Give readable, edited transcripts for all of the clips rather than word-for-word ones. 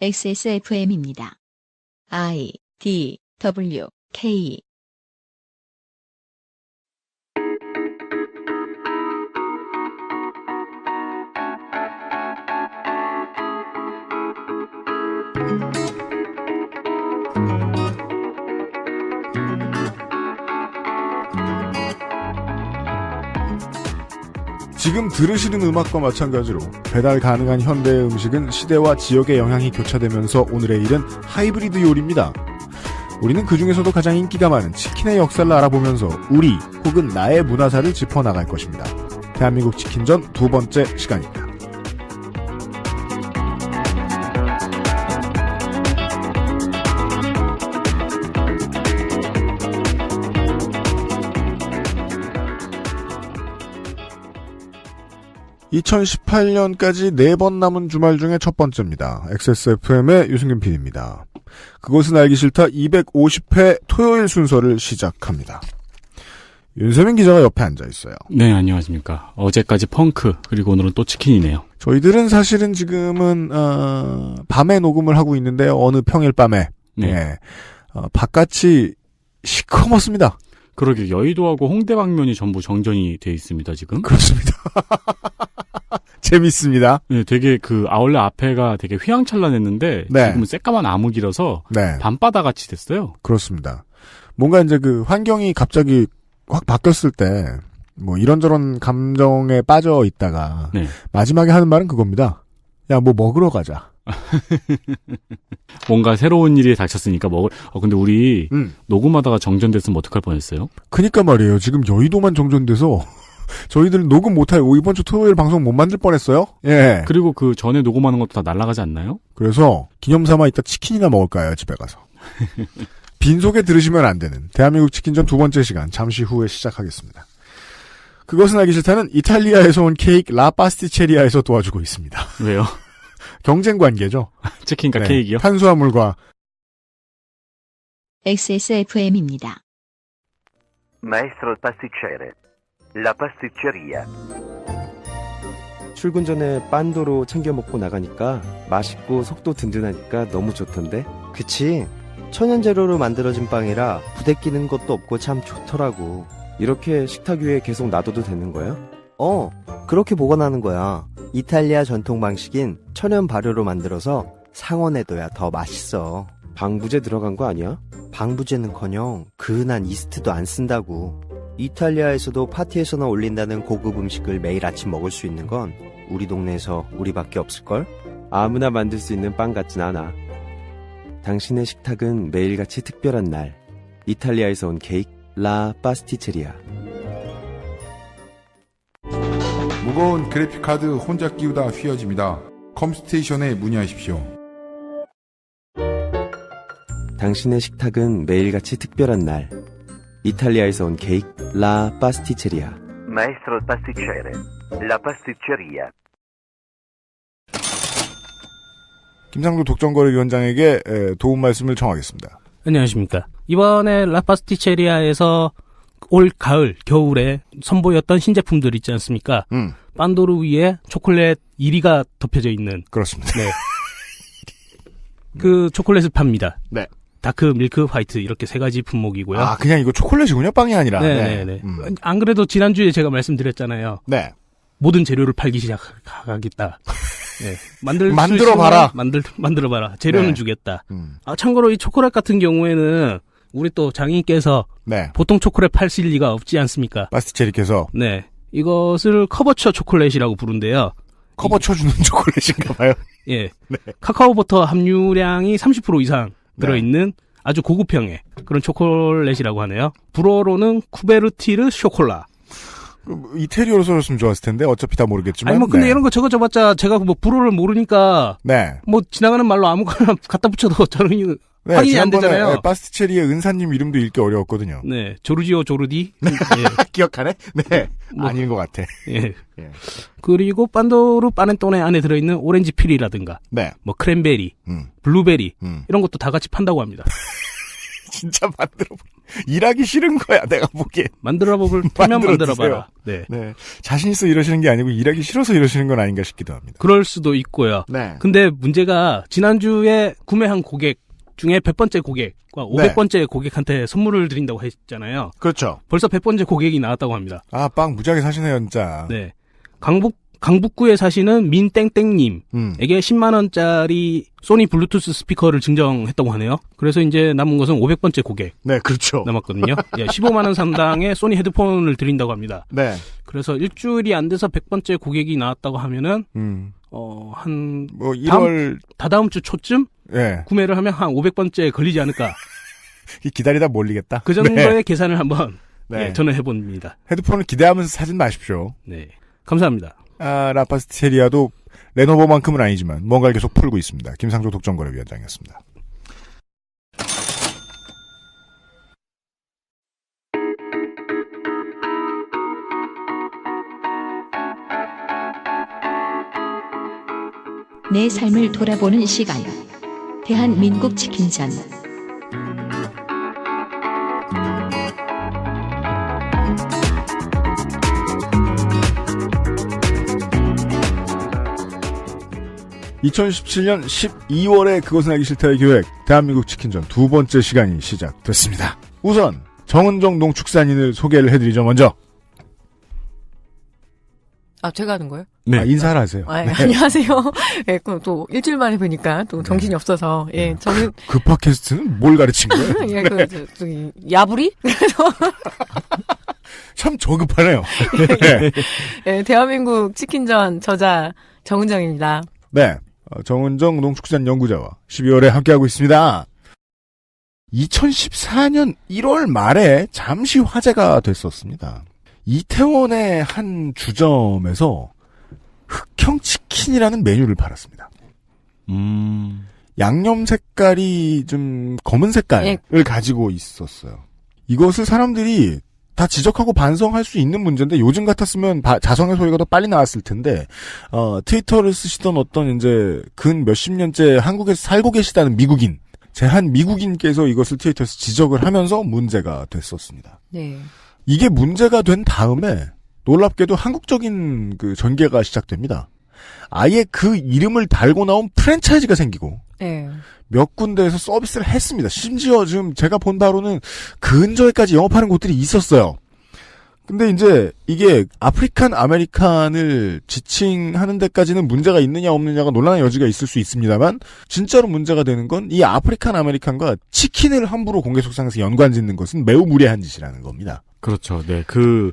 XSFM입니다. I, D, W, K. 지금 들으시는 음악과 마찬가지로 배달 가능한 현대의 음식은 시대와 지역의 영향이 교차되면서 오늘의 일은 하이브리드 요리입니다. 우리는 그중에서도 가장 인기가 많은 치킨의 역사를 알아보면서 우리 혹은 나의 문화사를 짚어나갈 것입니다. 대한민국 치킨전 두 번째 시간입니다. (2018년까지) 4번 남은 주말 중에 첫 번째입니다. XSFM의 유승균 PD입니다. 그것은 알기 싫다 250회 토요일 순서를 시작합니다. 윤세민 기자가 옆에 앉아있어요. 네, 안녕하십니까. 어제까지 펑크, 그리고 오늘은 또 치킨이네요. 저희들은 사실은 지금은 밤에 녹음을 하고 있는데요. 어느 평일 밤에 네. 예, 바깥이 시커멓습니다. 그러게 여의도하고 홍대 방면이 전부 정전이 돼 있습니다, 지금. 그렇습니다. 재밌습니다. 네, 되게 그 아울렛 앞에가 되게 휘황찬란했는데 네. 지금은 새까만 암흑이라서 네. 밤바다 같이 됐어요. 그렇습니다. 뭔가 이제 그 환경이 갑자기 확 바뀌었을 때 뭐 이런저런 감정에 빠져 있다가 네. 마지막에 하는 말은 그겁니다. 야, 뭐 먹으러 가자. 뭔가 새로운 일이 닥쳤으니까 근데 우리 녹음하다가 정전됐으면 어떡할 뻔했어요? 그니까 말이에요. 지금 여의도만 정전돼서 저희들 녹음 못할 이번 주 토요일 방송 못 만들 뻔했어요. 예. 그리고 그 전에 녹음하는 것도 다 날아가지 않나요? 그래서 기념삼아 이따 치킨이나 먹을까요? 집에 가서. 빈속에 들으시면 안 되는 대한민국 치킨전 두 번째 시간 잠시 후에 시작하겠습니다. 그것은 알기 싫다는 이탈리아에서 온 케이크 라파스티체리아에서 도와주고 있습니다. 왜요? 경쟁 관계죠. 치킨과 네, 케이크요? 탄수화물과 XSFM입니다. Maestro pasticcere, la pasticceria. 출근 전에 빤도로 챙겨 먹고 나가니까 맛있고 속도 든든하니까 너무 좋던데? 그치? 천연 재료로 만들어진 빵이라 부대끼는 것도 없고 참 좋더라고. 이렇게 식탁 위에 계속 놔둬도 되는 거야? 그렇게 보관하는 거야. 이탈리아 전통 방식인 천연 발효로 만들어서 상온에둬야 더 맛있어. 방부제 들어간 거 아니야? 방부제는커녕 그은한 이스트도 안 쓴다고. 이탈리아에서도 파티에서나 올린다는 고급 음식을 매일 아침 먹을 수 있는 건 우리 동네에서 우리밖에 없을걸? 아무나 만들 수 있는 빵 같진 않아. 당신의 식탁은 매일같이 특별한 날. 이탈리아에서 온 케이크 라 파스티체리아. 무거운 그래픽카드 혼자 끼우다 휘어집니다. 컴스테이션에 문의하십시오. 당신의 식탁은 매일같이 특별한 날. 이탈리아에서 온 케이크 라 파스티체리아. Maestro pasticcere, la pasticceria. 김상도 독점거래위원장에게 도움 말씀을 청하겠습니다. 안녕하십니까. 이번에 라파스티체리아에서 올 가을, 겨울에 선보였던 신제품들 있지 않습니까? 빤도르 위에 초콜릿 1위가 덮여져 있는. 그렇습니다. 네. 그 초콜릿을 팝니다. 네. 다크, 밀크, 화이트 이렇게 세 가지 품목이고요. 아, 그냥 이거 초콜릿이군요. 빵이 아니라. 네네네. 안 그래도 지난주에 제가 말씀드렸잖아요. 네. 모든 재료를 팔기 시작하겠다. 네. 만들어봐라. 만들어봐라. 재료는 네. 주겠다. 참고로 이 초콜릿 같은 경우에는 우리 또 장인께서 네. 보통 초콜릿 팔실 리가 없지 않습니까? 파스티체리께서 네. 이것을 커버처 초콜릿이라고 부른데요. 커버 쳐주는 초콜릿인가 봐요. 예. 네. 카카오버터 함유량이 30% 이상 들어있는 아주 고급형의 그런 초콜릿이라고 하네요. 불어로는 쿠베르티르 쇼콜라. 이태리어로 써줬으면 좋았을 텐데 어차피 다 모르겠지만. 아니 뭐 근데 네. 이런 거 적어줘봤자 제가 뭐 불어를 모르니까 네. 뭐 지나가는 말로 아무거나 갖다 붙여도 저는 네, 확인이 안 되잖아요. 네, 파스티체리의 은사님 이름도 읽기 어려웠거든요. 네, 조르지오 조르디. 기억하네? 네. 뭐, 아닌 것 같아. 예. 예. 그리고 빤도르 파넨토네 안에 들어있는 오렌지 피리라든가, 네. 뭐 크랜베리, 블루베리 이런 것도 다 같이 판다고 합니다. 진짜 일하기 싫은 거야, 내가 보기엔. 만들어볼 테면 만들어봐라. 네. 네. 자신 있어 이러시는 게 아니고 일하기 싫어서 이러시는 건 아닌가 싶기도 합니다. 그럴 수도 있고요. 네. 근데 문제가 지난주에 구매한 고객 중에 100번째 고객과 500번째 고객한테 선물을 드린다고 했잖아요. 그렇죠. 벌써 100번째 고객이 나왔다고 합니다. 아, 빵 무지하게 사시네요, 진짜. 네. 강북구에 사시는 민땡땡님에게 10만원짜리 소니 블루투스 스피커를 증정했다고 하네요. 그래서 이제 남은 것은 500번째 고객. 네, 그렇죠. 남았거든요. 예, 15만원 상당의 소니 헤드폰을 드린다고 합니다. 네. 그래서 일주일이 안 돼서 100번째 고객이 나왔다고 하면은, 다다음 주 초쯤? 예. 구매를 하면 한 500번째 걸리지 않을까. 기다리다 몰리겠다. 그 정도의 계산을 한번, 네. 예, 저는 해봅니다. 헤드폰을 기대하면서 사지 마십시오. 네. 감사합니다. 라파스티체리아도 레노버만큼은 아니지만 뭔가를 계속 풀고 있습니다. 김상조 독점거래위원장이었습니다. 내 삶을 돌아보는 시간. 대한민국 치킨전. (2017년 12월에) 그것은 알기 싫다의 기획 대한민국 치킨전 두 번째 시간이 시작됐습니다. 우선 정은정 농축산인을 소개를 해드리죠. 먼저 제가 하는 거예요? 네. 인사를 하세요. 네. 안녕하세요. 예, 또 일주일 만에 뵈니까 또 정신이 없어서, 예, 저는. 그 팟캐스트는 뭘 가르친 거예요? 예, 야부리? 참 저급하네요. 네. 예, 대한민국 치킨전 저자 정은정입니다. 네. 정은정 농축산 연구자와 12월에 함께하고 있습니다. 2014년 1월 말에 잠시 화제가 됐었습니다. 이태원의 한 주점에서 흑형 치킨이라는 메뉴를 팔았습니다. 양념 색깔이 좀 검은 색깔을 가지고 있었어요. 이것을 사람들이 다 지적하고 반성할 수 있는 문제인데 요즘 같았으면 자성의 소리가 더 빨리 나왔을 텐데 트위터를 쓰시던 어떤 이제 근 몇십 년째 한국에서 살고 계시다는 미국인, 제한 미국인께서 이것을 트위터에서 지적을 하면서 문제가 됐었습니다. 네. 이게 문제가 된 다음에 놀랍게도 한국적인 그 전개가 시작됩니다. 아예 그 이름을 달고 나온 프랜차이즈가 생기고 네. 몇 군데에서 서비스를 했습니다. 심지어 지금 제가 본 바로는 근처에까지 영업하는 곳들이 있었어요. 근데 이제 이게 아프리칸 아메리칸을 지칭하는 데까지는 문제가 있느냐 없느냐가 논란의 여지가 있을 수 있습니다만 진짜로 문제가 되는 건 이 아프리칸 아메리칸과 치킨을 함부로 공개 속상에서 연관짓는 것은 매우 무례한 짓이라는 겁니다. 그렇죠. 네. 그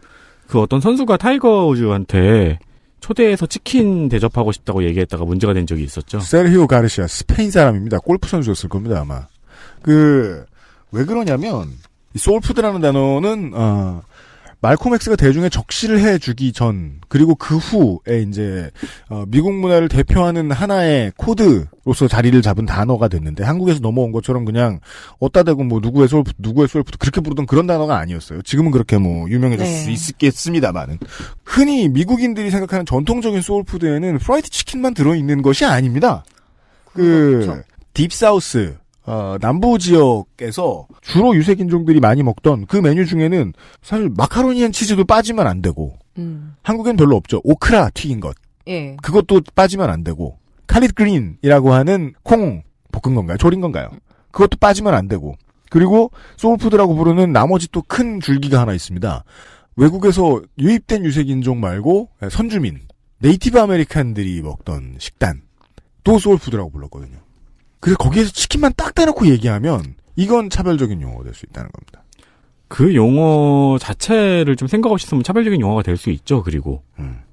어떤 선수가 타이거 우즈한테 초대해서 치킨 대접하고 싶다고 얘기했다가 문제가 된 적이 있었죠. 세르히오 가르시아, 스페인 사람입니다. 골프 선수였을 겁니다, 아마. 왜 그러냐면, 이 소울푸드라는 단어는, 말콤 X가 대중에 적시를 해주기 전, 그리고 그 후에 이제, 미국 문화를 대표하는 하나의 코드로서 자리를 잡은 단어가 됐는데, 한국에서 넘어온 것처럼 그냥, 어따 대고 누구의 소울푸드, 그렇게 부르던 그런 단어가 아니었어요. 지금은 그렇게 유명해졌을 수 있겠습니다만은. 흔히 미국인들이 생각하는 전통적인 소울푸드에는 프라이드 치킨만 들어있는 것이 아닙니다. 그렇죠. 딥사우스, 남부 지역에서 주로 유색인종들이 많이 먹던 그 메뉴 중에는 사실 마카로니 앤 치즈도 빠지면 안 되고, 한국엔 별로 없죠. 오크라 튀긴 것. 예. 그것도 빠지면 안 되고, 칼릿 그린이라고 하는 콩 볶은 건가요? 조린 건가요? 그것도 빠지면 안 되고, 그리고 소울푸드라고 부르는 나머지 또 큰 줄기가 하나 있습니다. 외국에서 유입된 유색인종 말고 선주민, 네이티브 아메리칸들이 먹던 식단, 또 소울푸드라고 불렀거든요. 그래서 거기에서 치킨만 딱 대놓고 얘기하면 이건 차별적인 용어가 될 수 있다는 겁니다. 그 용어 자체를 좀 생각 없이 쓰면 차별적인 용어가 될 수 있죠. 그리고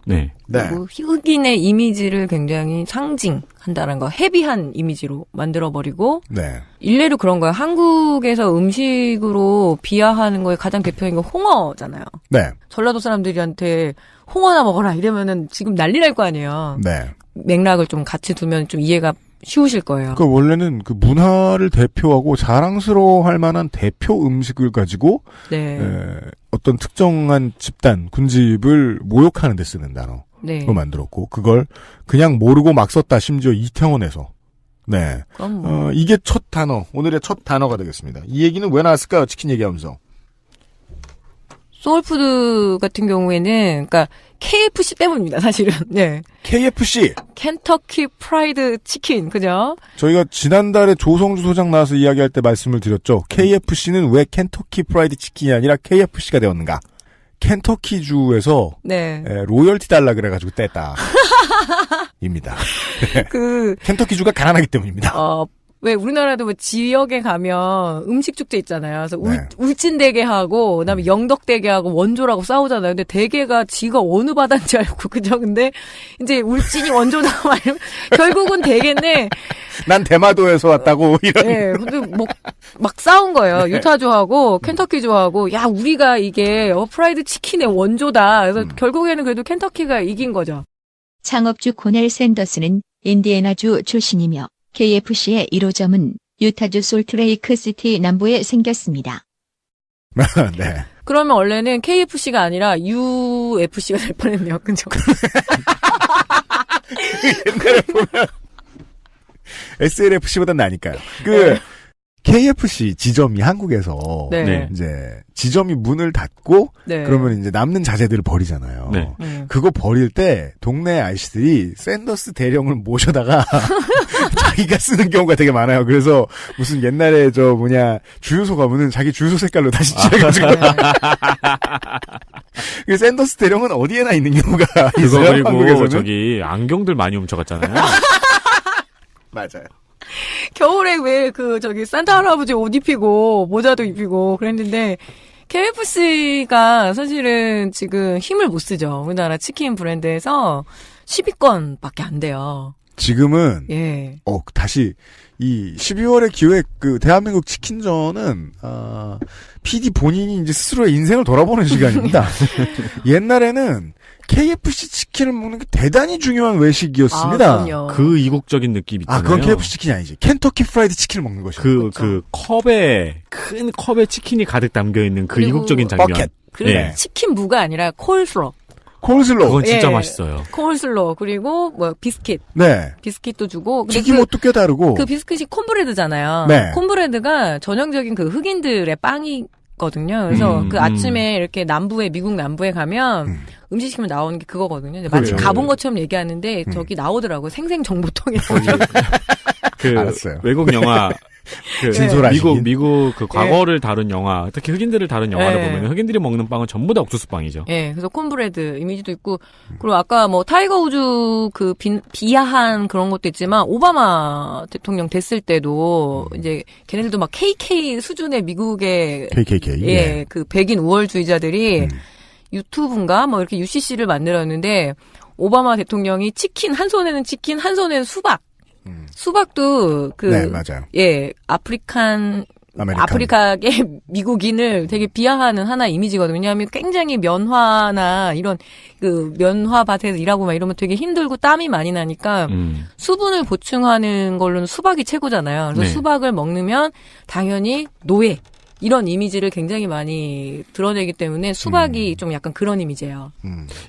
네. 그리고 흑인의 이미지를 굉장히 상징한다는 거, 헤비한 이미지로 만들어버리고 네. 일례로 그런 거예요. 한국에서 음식으로 비하하는 거에 가장 대표적인 건 홍어잖아요. 네. 전라도 사람들한테 홍어나 먹어라 이러면은 지금 난리 날 거 아니에요. 네. 맥락을 좀 같이 두면 좀 이해가 쉬우실 거예요. 그 원래는 그 문화를 대표하고 자랑스러워할 만한 대표 음식을 가지고 네. 어떤 특정한 집단, 군집을 모욕하는 데 쓰는 단어로 네. 만들었고 그걸 그냥 모르고 막 썼다. 심지어 이태원에서는 네. 그럼 뭐. 이게 첫 단어, 오늘의 첫 단어가 되겠습니다. 이 얘기는 왜 나왔을까요? 치킨 얘기하면서. 소울푸드 같은 경우에는, 그러니까 KFC 때문입니다, 사실은. 네. KFC. 켄터키 프라이드 치킨, 그죠? 저희가 지난달에 조성주 소장 나와서 이야기할 때 말씀을 드렸죠. KFC는 왜 켄터키 프라이드 치킨이 아니라 KFC가 되었는가? 켄터키주에서 네. 로열티 달라 그래가지고 뗐다. 입니다. 켄터키주가 가난하기 때문입니다. 왜 우리나라도 뭐 지역에 가면 음식 축제 있잖아요. 그래서 네. 울진대게하고 그다음에 영덕대게하고 원조라고 싸우잖아요. 근데 대게가 지가 어느 바다인지 알고 그죠? 근데 이제 울진이 원조다 말이면 결국은 대게인데 난 대마도에서 왔다고 이런. 네, 근데 막 싸운 거예요. 유타주하고 켄터키주하고 야 우리가 이게 프라이드 치킨의 원조다. 그래서 결국에는 그래도 켄터키가 이긴 거죠. 창업주 코넬 샌더스는 인디애나주 출신이며 KFC의 1호점은 유타주 솔트레이크 시티 남부에 생겼습니다. 네. 그러면 원래는 KFC가 아니라 UFC가 될 뻔했네요. 그죠? 옛날에 보면 SLFC보단 나니까요. 네. KFC 지점이 한국에서 네. 이제 지점이 문을 닫고 네. 그러면 이제 남는 자재들을 버리잖아요. 네. 그거 버릴 때 동네 아저씨들이 샌더스 대령을 모셔다가 자기가 쓰는 경우가 되게 많아요. 그래서 무슨 옛날에 주유소 가면은 자기 주유소 색깔로 다시 칠해가지고 그 샌더스 대령은 어디에나 있는 경우가 있어요. 그리고 한국에서는. 저기 안경들 많이 훔쳐갔잖아요. 맞아요. 겨울에 왜 산타 할아버지 옷 입히고 모자도 입히고 그랬는데 KFC가 사실은 지금 힘을 못 쓰죠. 우리나라 치킨 브랜드에서 10위권밖에 안 돼요. 지금은 예. 다시 이 12월의 기획 대한민국 치킨전은 PD 본인이 이제 스스로의 인생을 돌아보는 시간입니다. 옛날에는 KFC 치킨을 먹는 게 대단히 중요한 외식이었습니다. 그럼요. 그 이국적인 느낌 있잖아요. 그건 KFC 치킨이 아니지. 켄터키 프라이드 치킨을 먹는 것이죠. 큰 컵에 치킨이 가득 담겨 있는 그 이국적인 장면. 버켓. 그리고 네. 치킨 무가 아니라 콜슬러. 그건 진짜 예. 맛있어요. 콜슬러 그리고 비스킷. 네. 비스킷도 주고. 튀김옷도 꽤 다르고. 그 비스킷이 콘브레드잖아요. 네. 콘브레드가 전형적인 흑인들의 빵이거든요. 그래서 아침에 이렇게 미국 남부에 가면 음식 시키면 나오는 게 그거거든요. 마치 가본 것처럼 얘기하는데 저기 나오더라고요. 생생정보통에서. 알았어요. 외국 영화 진솔하시긴. 미국 과거를 다룬 영화, 특히 흑인들을 다룬 영화를 네. 보면 흑인들이 먹는 빵은 전부 다 옥수수 빵이죠. 예, 그래서 콘브레드 이미지도 있고, 그리고 아까 타이거 우즈 비하한 그런 것도 있지만, 오바마 대통령 됐을 때도, 이제, 걔네들도 막 KK 수준의 미국의, KKK. 예, 백인 우월주의자들이 유튜브인가? 이렇게 UCC를 만들었는데, 오바마 대통령이 한 손에는 치킨, 한 손에는 수박. 수박도 네, 맞아요. 예, 아프리카의 미국인을 되게 비하하는 하나의 이미지거든요. 왜냐하면 굉장히 면화나 이런 면화밭에서 일하고 막 이러면 되게 힘들고 땀이 많이 나니까 수분을 보충하는 걸로는 수박이 최고잖아요. 그래서 네. 수박을 먹으면 당연히 노예. 이런 이미지를 굉장히 많이 드러내기 때문에 수박이 좀 약간 그런 이미지예요.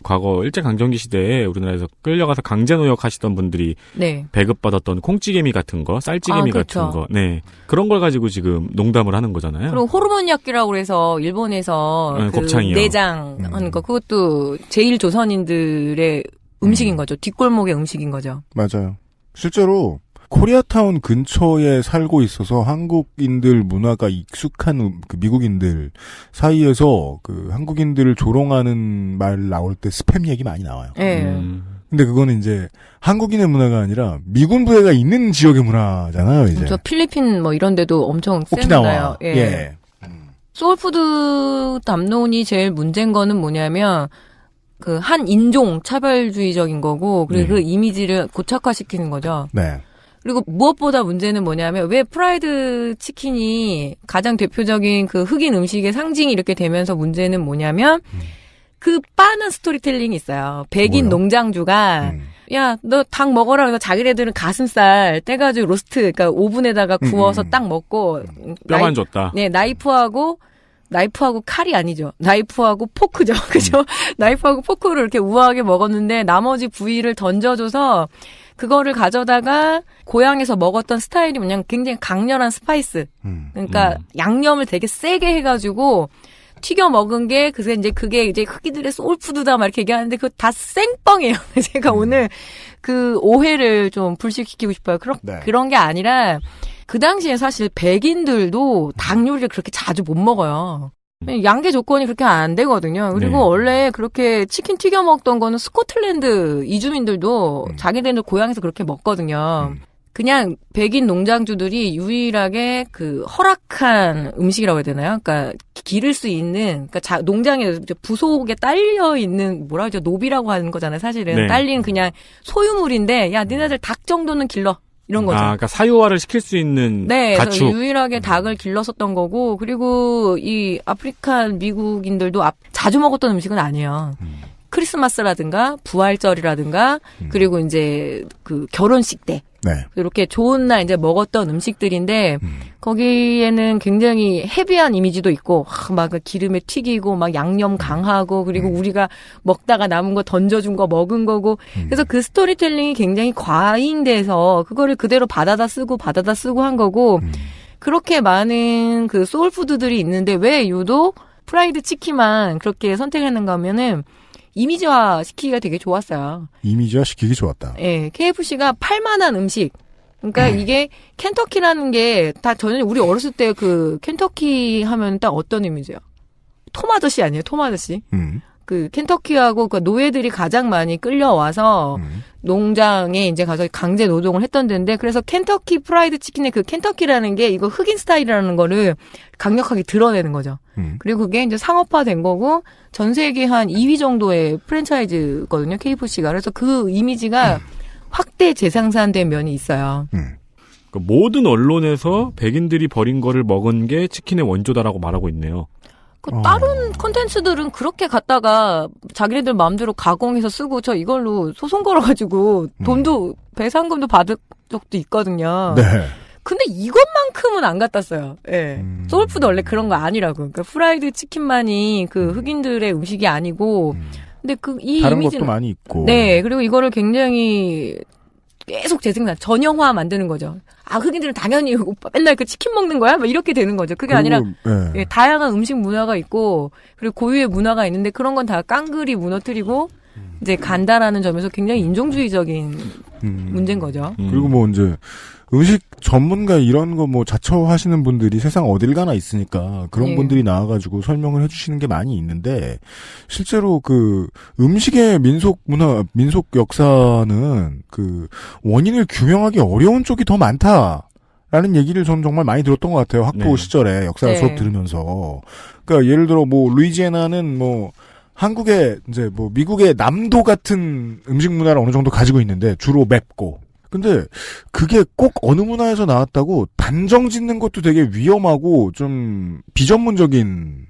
과거 일제강점기 시대에 우리나라에서 끌려가서 강제노역 하시던 분들이 네. 배급받았던 콩찌개미 같은 거, 쌀찌개미 그렇죠. 같은 거, 네 그런 걸 가지고 지금 농담을 하는 거잖아요. 그리고 호르몬 야끼라고 해서 일본에서 곱창이요. 내장 하는 거 그것도 제일 조선인들의 음식인 거죠. 뒷골목의 음식인 거죠. 맞아요. 실제로 코리아타운 근처에 살고 있어서 한국인들 문화가 익숙한 미국인들 사이에서 한국인들을 조롱하는 말 나올 때 스팸 얘기 많이 나와요. 네. 근데 그거는 이제 한국인의 문화가 아니라 미군 부대가 있는 지역의 문화잖아요, 이제. 저 필리핀 이런 데도 엄청 센 오키나와. 문화예요. 예. 소울푸드 담론이 제일 문제인 거는 뭐냐면 한 인종 차별주의적인 거고 그리고 그 이미지를 고착화시키는 거죠. 네. 그리고 무엇보다 문제는 뭐냐면 왜 프라이드 치킨이 가장 대표적인 흑인 음식의 상징이 이렇게 되면서 문제는 뭐냐면 빤한 스토리텔링이 있어요. 백인 뭐요? 농장주가 야, 너 닭 먹어라. 그래서 자기네들은 가슴살 떼가지고 로스트, 그러니까 오븐에다가 구워서 딱 먹고 뼈만 줬다. 네, 나이프하고 칼이 아니죠. 나이프하고 포크죠. 그죠? 나이프하고 포크를 이렇게 우아하게 먹었는데 나머지 부위를 던져줘서 그거를 가져다가 고향에서 먹었던 스타일이 그냥 굉장히 강렬한 스파이스. 그러니까 양념을 되게 세게 해가지고 튀겨 먹은 게 그게 이제 흑인들의 소울푸드다 막 이렇게 얘기하는데 그거 다 생뻥이에요. 제가 오늘 그 오해를 좀 불식시키고 싶어요. 그런 게 아니라 그 당시에 사실 백인들도 닭 요리를 그렇게 자주 못 먹어요. 양계 조건이 그렇게 안 되거든요. 그리고 네. 원래 그렇게 치킨 튀겨 먹던 거는 스코틀랜드 이주민들도 자기네들 고향에서 그렇게 먹거든요. 그냥 백인 농장주들이 유일하게 그 허락한 음식이라고 해야 되나요? 그러니까 기를 수 있는, 그러니까 농장에 부속에 딸려 있는 뭐라 그러죠? 노비라고 하는 거잖아요. 사실은 네. 딸린 그냥 소유물인데, 야 니네들 닭 정도는 길러. 이런 거죠. 그러니까 사유화를 시킬 수 있는 네, 가축. 그래서 유일하게 닭을 길렀었던 거고, 그리고 이 아프리칸 미국인들도 자주 먹었던 음식은 아니에요. 크리스마스라든가 부활절이라든가 그리고 이제 그 결혼식 때 네. 이렇게 좋은 날 이제 먹었던 음식들인데 거기에는 굉장히 헤비한 이미지도 있고 막 기름에 튀기고 막 양념 강하고 그리고 우리가 먹다가 남은 거 던져준 거 먹은 거고 그래서 그 스토리텔링이 굉장히 과잉돼서 그거를 그대로 받아다 쓰고 한 거고 그렇게 많은 그 소울푸드들이 있는데 왜 유독 프라이드 치킨만 그렇게 선택했는가 하면은 이미지화 시키기가 되게 좋았어요. 이미지화 시키기 좋았다. 예, KFC가 팔만한 음식. 그러니까 이게 켄터키라는 게 다 저는 우리 어렸을 때 그 켄터키 하면 딱 어떤 이미지예요? 톰 아저씨 아니에요? 톰 아저씨. 그 켄터키하고 그 노예들이 가장 많이 끌려와서 농장에 이제 가서 강제 노동을 했던 데인데 그래서 켄터키 프라이드 치킨의 그 켄터키라는 게 이거 흑인 스타일이라는 거를 강력하게 드러내는 거죠. 그리고 그게 이제 상업화된 거고 전 세계 한 2위 정도의 프랜차이즈거든요. KFC가. 그래서 그 이미지가 확대 재생산된 면이 있어요. 그러니까 모든 언론에서 백인들이 버린 거를 먹은 게 치킨의 원조다라고 말하고 있네요. 그 다른 콘텐츠들은 그렇게 갖다가 자기네들 마음대로 가공해서 쓰고 저 이걸로 소송 걸어가지고 돈도 배상금도 받을 적도 있거든요. 네. 근데 이것만큼은 안 갖다 써요. 예. 소울푸드 원래 그런 거 아니라고. 그러니까 프라이드 치킨만이 그 흑인들의 음식이 아니고 근데 이 다른 이미지는 것도 많이 있고. 네. 그리고 이거를 굉장히 계속 재생산, 전형화 만드는 거죠. 아, 흑인들은 당연히 오빠 맨날 그 치킨 먹는 거야? 막 이렇게 되는 거죠. 그게 아니라, 예, 다양한 음식 문화가 있고, 그리고 고유의 문화가 있는데 그런 건 다 깡그리 무너뜨리고, 이제 간다라는 점에서 굉장히 인종주의적인 문제인 거죠. 그리고 뭐 이제 음식 전문가 이런 거 뭐 자처하시는 분들이 세상 어딜 가나 있으니까 그런 예. 분들이 나와가지고 설명을 해주시는 게 많이 있는데 실제로 그 음식의 민속 문화, 민속 역사는 그 원인을 규명하기 어려운 쪽이 더 많다라는 얘기를 저는 정말 많이 들었던 것 같아요. 학부 네. 시절에 역사 네. 수업 들으면서. 그러니까 예를 들어 뭐 루이지애나는 뭐 한국의 이제 뭐 미국의 남도 같은 음식 문화를 어느 정도 가지고 있는데 주로 맵고. 근데 그게 꼭 어느 문화에서 나왔다고 단정 짓는 것도 되게 위험하고 좀 비전문적인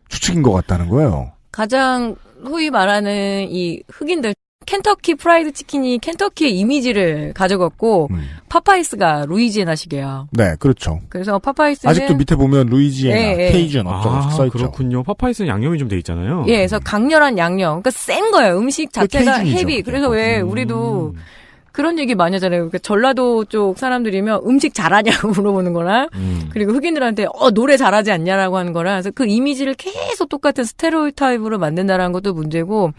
추측인 것 같다는 거예요. 가장 소위 말하는 이 흑인들 켄터키 프라이드 치킨이 켄터키의 이미지를 가져갔고 파파이스가 루이지애나식이에요. 네, 그렇죠. 그래서 파파이스는 아직도 밑에 보면 루이지애나, 예, 예. 케이준 어쩌고 써있죠. 그렇군요. 파파이스는 양념이 좀 돼 있잖아요. 예, 그래서 강렬한 양념. 그러니까 센 거예요. 음식 자체가 케이준이죠, 헤비. 그게. 그래서 왜 우리도 그런 얘기 많이 하잖아요. 그러니까 전라도 쪽 사람들이면 음식 잘하냐고 물어보는 거랑 그리고 흑인들한테 노래 잘하지 않냐라고 하는 거랑 그래서 그 이미지를 계속 똑같은 스테레오타입으로 만든다라는 것도 문제고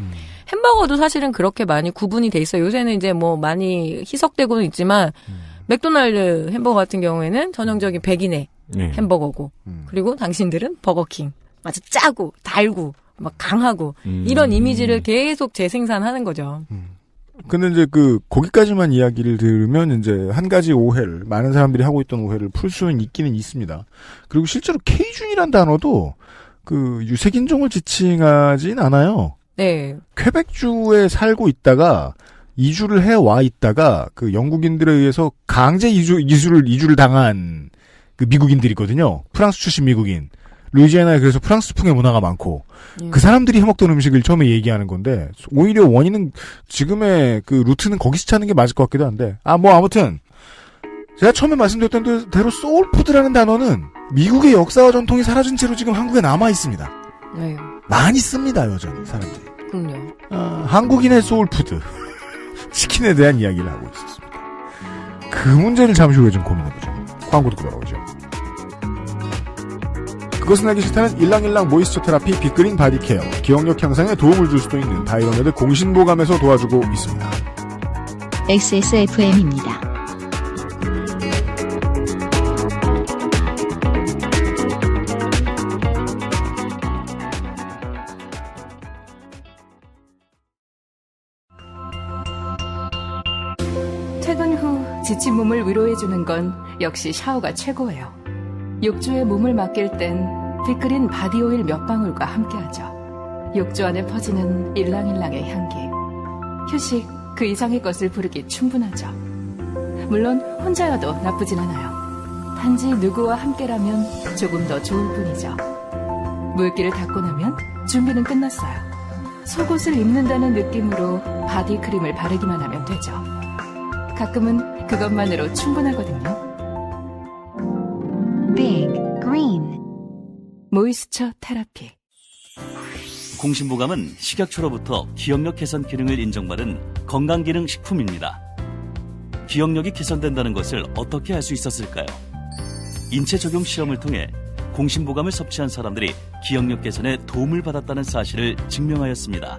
햄버거도 사실은 그렇게 많이 구분이 돼 있어요. 요새는 이제 뭐 많이 희석되고는 있지만 맥도날드 햄버거 같은 경우에는 전형적인 백인의 네. 햄버거고 그리고 당신들은 버거킹. 아주 짜고 달고 막 강하고 이런 이미지를 계속 재생산하는 거죠. 근데 이제 거기까지만 이야기를 들으면 이제 한 가지 오해를, 많은 사람들이 하고 있던 오해를 풀 수는 있기는 있습니다. 그리고 실제로 케이준이란 단어도 유색인종을 지칭하진 않아요. 네. 퀘벡주에 살고 있다가 이주를 해와 있다가 영국인들에 의해서 강제 이주를 당한 미국인들이거든요. 프랑스 출신 미국인. 루이지애나에 그래서 프랑스풍의 문화가 많고 그 사람들이 해먹던 음식을 처음에 얘기하는 건데 오히려 원인은 지금의 루트는 거기서 찾는 게 맞을 것 같기도 한데 아무튼 제가 처음에 말씀드렸던 대로 소울푸드라는 단어는 미국의 역사와 전통이 사라진 채로 지금 한국에 남아 있습니다. 네. 많이 씁니다 여전히 사람들이. 그럼요. 한국인의 소울푸드 치킨에 대한 이야기를 하고 있었습니다. 그 문제를 잠시 후에 좀 고민해보죠. 광고 듣고 돌아오죠. 그것은 알기 싫다는 일랑일랑 모이스처 테라피 빅그린 바디케어, 기억력 향상에 도움을 줄 수도 있는 다이어메드 공신보감에서 도와주고 있습니다. XSFM입니다. 퇴근 후 지친 몸을 위로해주는 건 역시 샤워가 최고예요. 욕조에 몸을 맡길 땐 빅그린 바디오일 몇 방울과 함께하죠. 욕조 안에 퍼지는 일랑일랑의 향기. 휴식 그 이상의 것을 부르기 충분하죠. 물론 혼자여도 나쁘진 않아요. 단지 누구와 함께라면 조금 더 좋을 뿐이죠. 물기를 닦고 나면 준비는 끝났어요. 속옷을 입는다는 느낌으로 바디크림을 바르기만 하면 되죠. 가끔은 그것만으로 충분하거든요. Big Green 모이스처 테라피. 공신보감은 식약처로부터 기억력 개선 기능을 인정받은 건강기능 식품입니다. 기억력이 개선된다는 것을 어떻게 알 수 있었을까요? 인체 적용 시험을 통해 공신보감을 섭취한 사람들이 기억력 개선에 도움을 받았다는 사실을 증명하였습니다.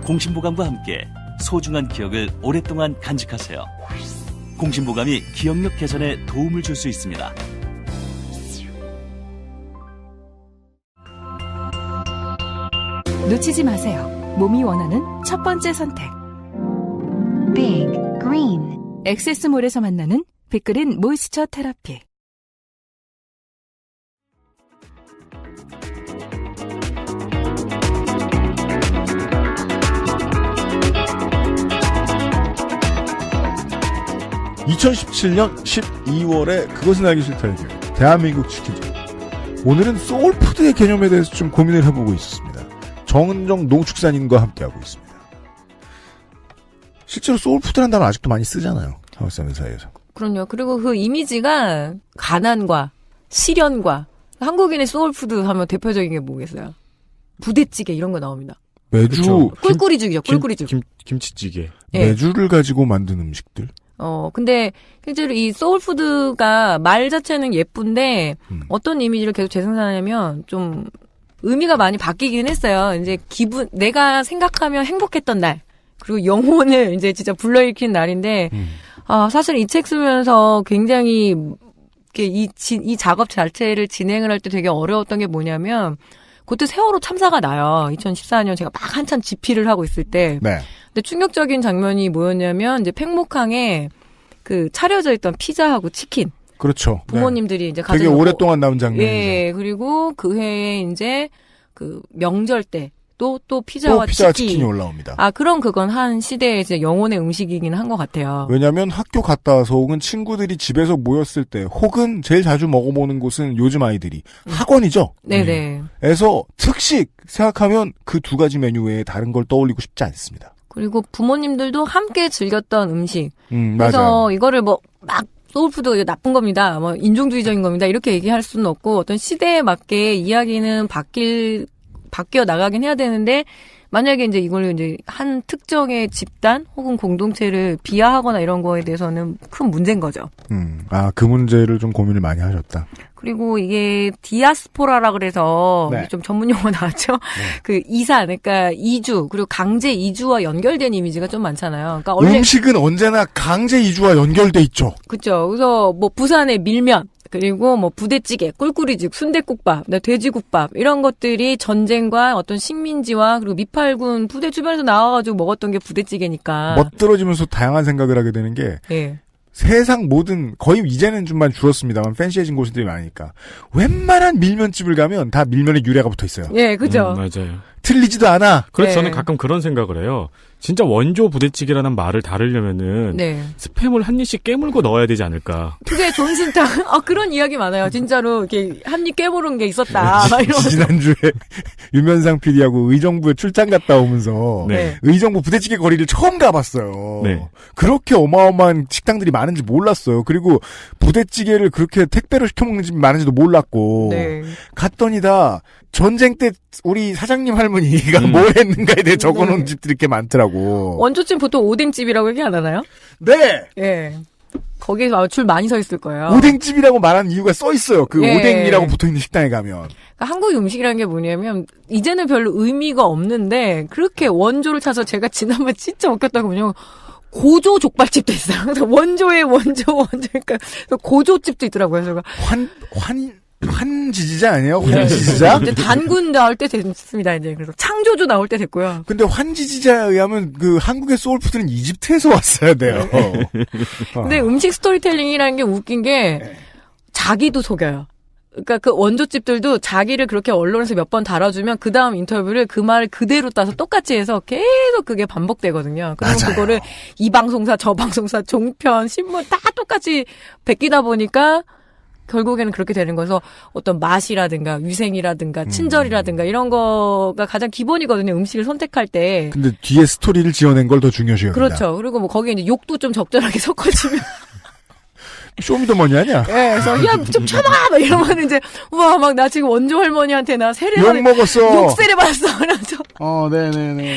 공신보감과 함께 소중한 기억을 오랫동안 간직하세요. 공신보감이 기억력 개선에 도움을 줄 수 있습니다. 놓치지 마세요. 몸이 원하는 첫 번째 선택. Big Green 엑세스몰에서 만나는 빅그린 모이스처 테라피. (2017년 12월에) 그것은 알기 싫다의 대한민국 치킨집. 오늘은 소울푸드의 개념에 대해서 좀 고민을 해보고 있었습니다. 정은정 농축산인과 함께하고 있습니다. 실제로 소울푸드라는 단어 아직도 많이 쓰잖아요. 한국 사람들 사이에서. 그럼요. 그리고 그 이미지가 가난과 시련과 한국인의 소울푸드 하면 대표적인 게 뭐겠어요? 부대찌개 이런 거 나옵니다. 매주 그렇죠. 꿀꿀이죽이죠. 꿀꿀이죽. 김치찌개. 네. 매주를 가지고 만든 음식들. 근데 실제로 이 소울푸드가 말 자체는 예쁜데 어떤 이미지를 계속 재생산하냐면 좀 의미가 많이 바뀌긴 했어요. 이제 내가 생각하면 행복했던 날, 그리고 영혼을 이제 진짜 불러일으킨 날인데, 사실 이 책 쓰면서 굉장히 이 작업 자체를 진행을 할 때 되게 어려웠던 게 뭐냐면, 그때 세월호 참사가 나요. 2014년 제가 막 한참 집필을 하고 있을 때. 네. 근데 충격적인 장면이 뭐였냐면, 이제 팽목항에 그 차려져 있던 피자하고 치킨. 그렇죠. 부모님들이 이제 되게 오랫동안 남은 장면이죠. 예, 그리고 그 해에 이제 그 명절 때 또 피자와 치킨이 올라옵니다. 그럼 그건 한 시대의 이제 영혼의 음식이긴 한 것 같아요. 왜냐하면 학교 갔다 와서 혹은 친구들이 집에서 모였을 때 혹은 제일 자주 먹어보는 곳은 요즘 아이들이 학원이죠. 네네. 에서 특식 생각하면 그 두 가지 메뉴 외에 다른 걸 떠올리고 싶지 않습니다. 그리고 부모님들도 함께 즐겼던 음식. 그래서 맞아요. 이거를 막 소울푸드가 나쁜 겁니다. 인종주의적인 겁니다. 이렇게 얘기할 수는 없고 어떤 시대에 맞게 이야기는 바뀌어 나가긴 해야 되는데 만약에 이제 이걸 이제 한 특정의 집단 혹은 공동체를 비하하거나 이런 거에 대해서는 큰 문제인 거죠. 그 문제를 좀 고민을 많이 하셨다. 그리고 이게 디아스포라라 그래서 네. 좀 전문 용어 나왔죠. 그 이산, 그러니까 이주 그리고 강제 이주와 연결된 이미지가 좀 많잖아요. 그러니까 원래 음식은 언제나 강제 이주와 연결돼 있죠. 그렇죠. 그래서 부산의 밀면 그리고 부대찌개, 꿀꿀이죽, 순댓국밥, 돼지국밥 이런 것들이 전쟁과 어떤 식민지와 그리고 미팔군 부대 주변에서 나와가지고 먹었던 게 부대찌개니까. 멋들어지면서 다양한 생각을 하게 되는 게 예. 세상 모든 거의 이제는 좀만 줄었습니다만 팬시해진 곳들이 많으니까 웬만한 밀면집을 가면 다 밀면에 유래가 붙어 있어요. 예, 그죠. 맞아요. 틀리지도 않아. 그래서 네. 저는 가끔 그런 생각을 해요. 진짜 원조 부대찌개라는 말을 다루려면은 네. 스팸을 한 입씩 깨물고 넣어야 되지 않을까. 그게 존슨탕 그런 이야기 많아요. 진짜로 이렇게 한 입 깨물은 게 있었다. 막 이러면서. 지난주에 유면상 PD하고 의정부에 출장 갔다 오면서 네. 의정부 부대찌개 거리를 처음 가봤어요. 네. 그렇게 어마어마한 식당들이 많은지 몰랐어요. 그리고 부대찌개를 그렇게 택배로 시켜 먹는 집이 많은지도 몰랐고 네. 갔더니 다 전쟁 때 우리 사장님 할머니 할머니가 뭘 했는가에 대해 적어놓은 집들이 꽤 많더라고. 원조집 보통 오뎅집이라고 얘기 안 하나요? 네. 예. 거기에 줄 많이 서 있을 거예요. 오뎅집이라고 말하는 이유가 써 있어요. 그 예. 오뎅이라고 붙어있는 식당에 가면. 그러니까 한국 음식이라는 게 뭐냐면 이제는 별로 의미가 없는데 그렇게 원조를 찾아서 제가 지난번 진짜 웃겼다고요. 고조 족발집도 있어요. 그래서 원조의 원조 그러니까 고조집도 있더라고요. 제가 환지지자 아니에요? 환지지자? 이제 단군 나올 때 됐습니다. 이제 그래서 창조주 나올 때 됐고요. 근데 환지지자에 의하면 그 한국의 소울푸드는 이집트에서 왔어야 돼요. 근데 음식 스토리텔링이라는 게 웃긴 게 자기도 속여요. 그러니까 그 원조집들도 자기를 그렇게 언론에서 몇 번 달아주면 그 다음 인터뷰를 그 말을 그대로 따서 똑같이 해서 계속 그게 반복되거든요. 그리고 그거를 이 방송사, 저 방송사, 종편, 신문 다 똑같이 베끼다 보니까 결국에는 그렇게 되는 거서 어떤 맛이라든가 위생이라든가 친절이라든가 이런 거가 가장 기본이거든요. 음식을 선택할 때. 근데 뒤에 스토리를 지어낸 걸 더 중요시 여긴다. 그렇죠. 그리고 뭐 거기에 이제 욕도 좀 적절하게 섞어주면. 쇼미더머니 아니야? 예, 그래서 야 좀 참아 막 이러면 이제 우와 막 나 지금 원조 할머니한테 나 욕 먹었어. 욕세례 받았어. 그래서 네네네.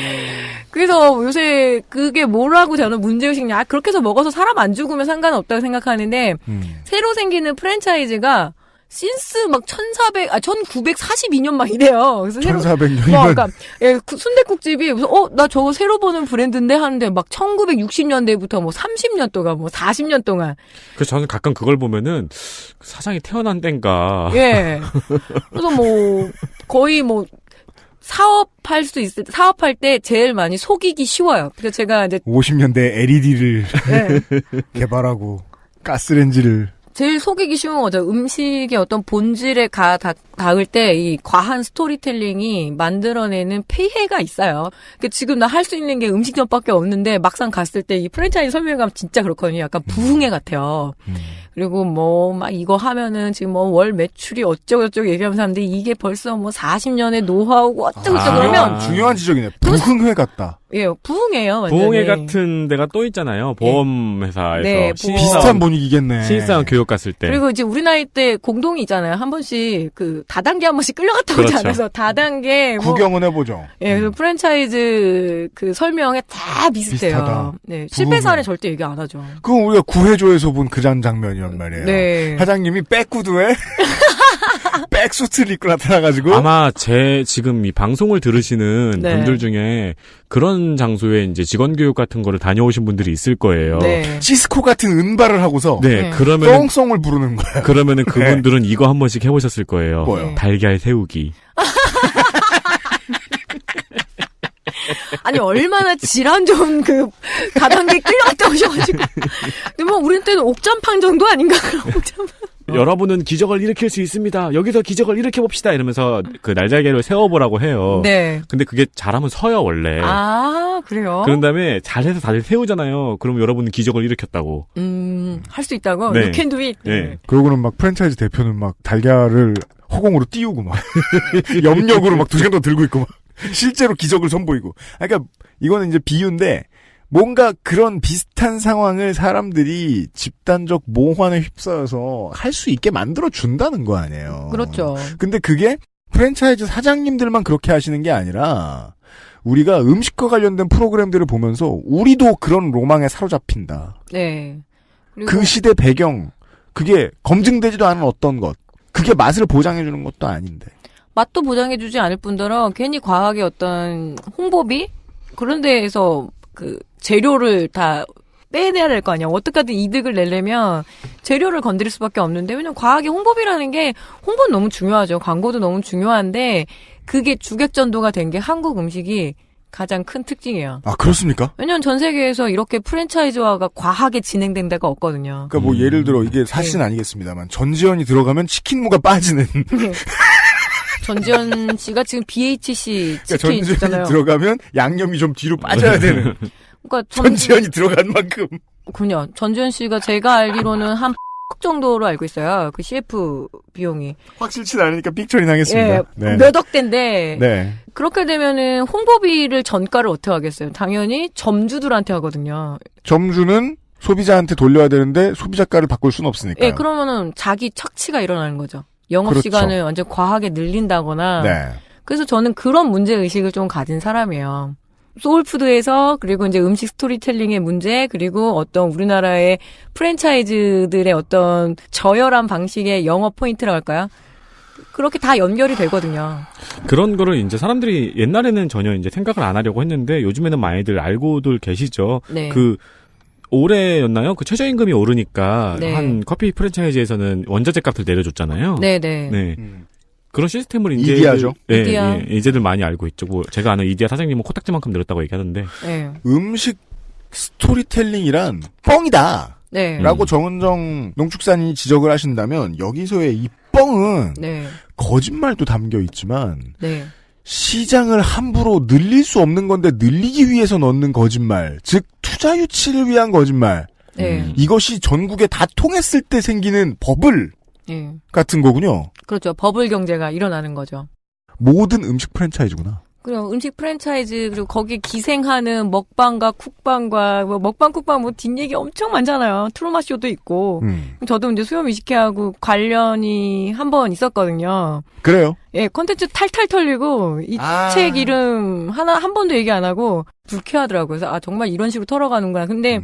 그래서 요새 그게 뭐라고 저는 문제의식이냐. 그렇게 해서 먹어서 사람 안 죽으면 상관없다고 생각하는데 새로 생기는 프랜차이즈가 신스 막 1942년 막 이래요. 그래서 1400년이면. 그러니까 예, 순댓국집이 나 저거 새로 보는 브랜드인데 하는데 막 1960년대부터 뭐 30년 동안 뭐 40년 동안. 그래서 저는 가끔 그걸 보면은 사장이 태어난 땐가. 예. 그래서 뭐 거의 뭐 사업할 때 제일 많이 속이기 쉬워요. 그래서 제가 이제 50년대 LED를 네. 개발하고 가스렌지를 제일 속이기 쉬운 거죠. 음식의 어떤 본질에 닿을 때 이 과한 스토리텔링이 만들어내는 폐해가 있어요. 그러니까 지금 나 할 수 있는 게 음식점밖에 없는데 막상 갔을 때 이 프랜차이즈 설명회 가면 진짜 그렇거든요. 약간 부흥회 같아요. 그리고 뭐 막 이거 하면은 지금 뭐 월 매출이 어쩌고저쩌고 얘기하면서 하는데 이게 벌써 뭐 40년의 노하우고 어쩌고저쩌고 그러면 중요한 지적이네. 부흥회 같다. 예, 부흥회요. 완전히. 부흥회 같은 데가 또 있잖아요. 보험회사에서. 네, 비슷한 분위기겠네. 신입사원 교육 갔을 때. 그리고 이제 우리 나이 때 공동이 있잖아요. 한 번씩 그 다단계 한 번씩 끌려갔다 오지 그렇죠. 않아서 다단계 뭐 구경은 해보죠. 예, 그래서 프랜차이즈 그 설명에 다 비슷해요. 비슷하다. 네, 실패 사례 절대 얘기 안 하죠. 그건 우리가 구해줘에서 본 그 장면이란 말이에요. 네. 사장님이 백구두에 백수트를 입고 나타나가지고 아마 지금 이 방송을 들으시는 네. 분들 중에 그런 장소에 이제 직원 교육 같은 거를 다녀오신 분들이 있을 거예요. 네. 시스코 같은 은발을 하고서 네, 그러면은 똥송을 부르는 거야. 그러면은 그분들은 이거 한 번씩 해보셨을 거예요. 뭐요? 달걀 세우기. 아니 얼마나 질환 좋은 그 다단계 끌려갔다 오셔가지고. 근데 뭐 우리 때는 옥잠팡 정도 아닌가? 옥잠팡. 여러분은 기적을 일으킬 수 있습니다. 여기서 기적을 일으켜 봅시다. 이러면서 그 날달걀을 세워보라고 해요. 네. 근데 그게 잘하면 서요 원래. 아 그래요? 그런 다음에 잘해서 다들 세우잖아요. 그럼 여러분은 기적을 일으켰다고. 할 수 있다고. 네. You can do it. 네. 그러고는 막 프랜차이즈 대표는 막 달걀을 허공으로 띄우고 막 염력으로 막 2시간 동안 들고 있고 막 실제로 기적을 선보이고. 그러니까 이거는 이제 비유인데 뭔가 그런 비슷한 상황을 사람들이 집단적 모환에 휩싸여서 할 수 있게 만들어 준다는 거 아니에요. 그렇죠. 근데 그게 프랜차이즈 사장님들만 그렇게 하시는 게 아니라 우리가 음식과 관련된 프로그램들을 보면서 우리도 그런 로망에 사로잡힌다. 네. 그리고 그 시대 배경, 그게 검증되지도 않은 어떤 것, 그게 맛을 보장해주는 것도 아닌데. 맛도 보장해주지 않을 뿐더러 괜히 과하게 어떤 홍보비 그런 데에서 그 재료를 다 빼내야 될 거 아니야. 어떻게든 이득을 내려면 재료를 건드릴 수밖에 없는데 왜냐면 과하게 홍보비라는 게 홍보는 너무 중요하죠. 광고도 너무 중요한데 그게 주객전도가 된 게 한국 음식이 가장 큰 특징이에요. 아, 그렇습니까? 왜냐면 전 세계에서 이렇게 프랜차이즈화가 과하게 진행된 데가 없거든요. 그러니까 뭐 예를 들어 이게 사실은 아니겠습니다만 전지현이 들어가면 치킨무가 빠지는. 전지현 씨가 지금 BHC 치킨 그러니까 있잖아요. 전지현이 들어가면 양념이 좀 뒤로 빠져야 되는. 그러니까 전지현이 들어간 만큼. 그냥 전지현 씨가 제가 알기로는 한 정도로 알고 있어요. 그 CF 비용이. 확실치 않으니까 픽처리 나겠습니다. 예, 네. 몇 억대인데. 네. 그렇게 되면은 홍보비를 전가를 어떻게 하겠어요? 당연히 점주들한테 하거든요. 점주는 소비자한테 돌려야 되는데 소비자가를 바꿀 수는 없으니까. 예, 그러면은 자기 착취가 일어나는 거죠. 영업 그렇죠. 시간을 완전 과하게 늘린다거나. 네. 그래서 저는 그런 문제의식을 좀 가진 사람이에요. 소울푸드에서 그리고 이제 음식 스토리텔링의 문제 그리고 어떤 우리나라의 프랜차이즈들의 어떤 저열한 방식의 영업 포인트라고 할까요? 그렇게 다 연결이 되거든요. 그런 거를 이제 사람들이 옛날에는 전혀 이제 생각을 안 하려고 했는데 요즘에는 많이들 알고들 계시죠. 네. 그 올해였나요? 그 최저임금이 오르니까 네. 한 커피 프랜차이즈에서는 원자재 값을 내려줬잖아요. 네네. 네. 그런 시스템을 이제 이디야죠. 네, 이디야. 예, 이제들 많이 알고 있죠. 뭐 제가 아는 이디야 사장님은 코딱지만큼 늘었다고 얘기하던데. 네. 음식 스토리텔링이란 뻥이다. 네. 라고 정은정 농축산인이 지적을 하신다면 여기서의 이 뻥은 네. 거짓말도 담겨 있지만 네. 시장을 함부로 늘릴 수 없는 건데 늘리기 위해서 넣는 거짓말, 즉 투자 유치를 위한 거짓말. 네. 이것이 전국에 다 통했을 때 생기는 버블 네. 같은 거군요. 그렇죠. 버블 경제가 일어나는 거죠. 모든 음식 프랜차이즈구나. 그리고 음식 프랜차이즈 그리고 거기에 기생하는 먹방과 쿡방과 뭐 먹방 쿡방 뭐 뒷얘기 엄청 많잖아요. 트루마 쇼도 있고. 저도 이제 수요 미식회하고 관련이 한 번 있었거든요. 그래요? 예, 콘텐츠 탈탈 털리고 이 책 이름 한 번도 얘기 안 하고 불쾌하더라고요. 그래서 정말 이런 식으로 털어가는구나. 근데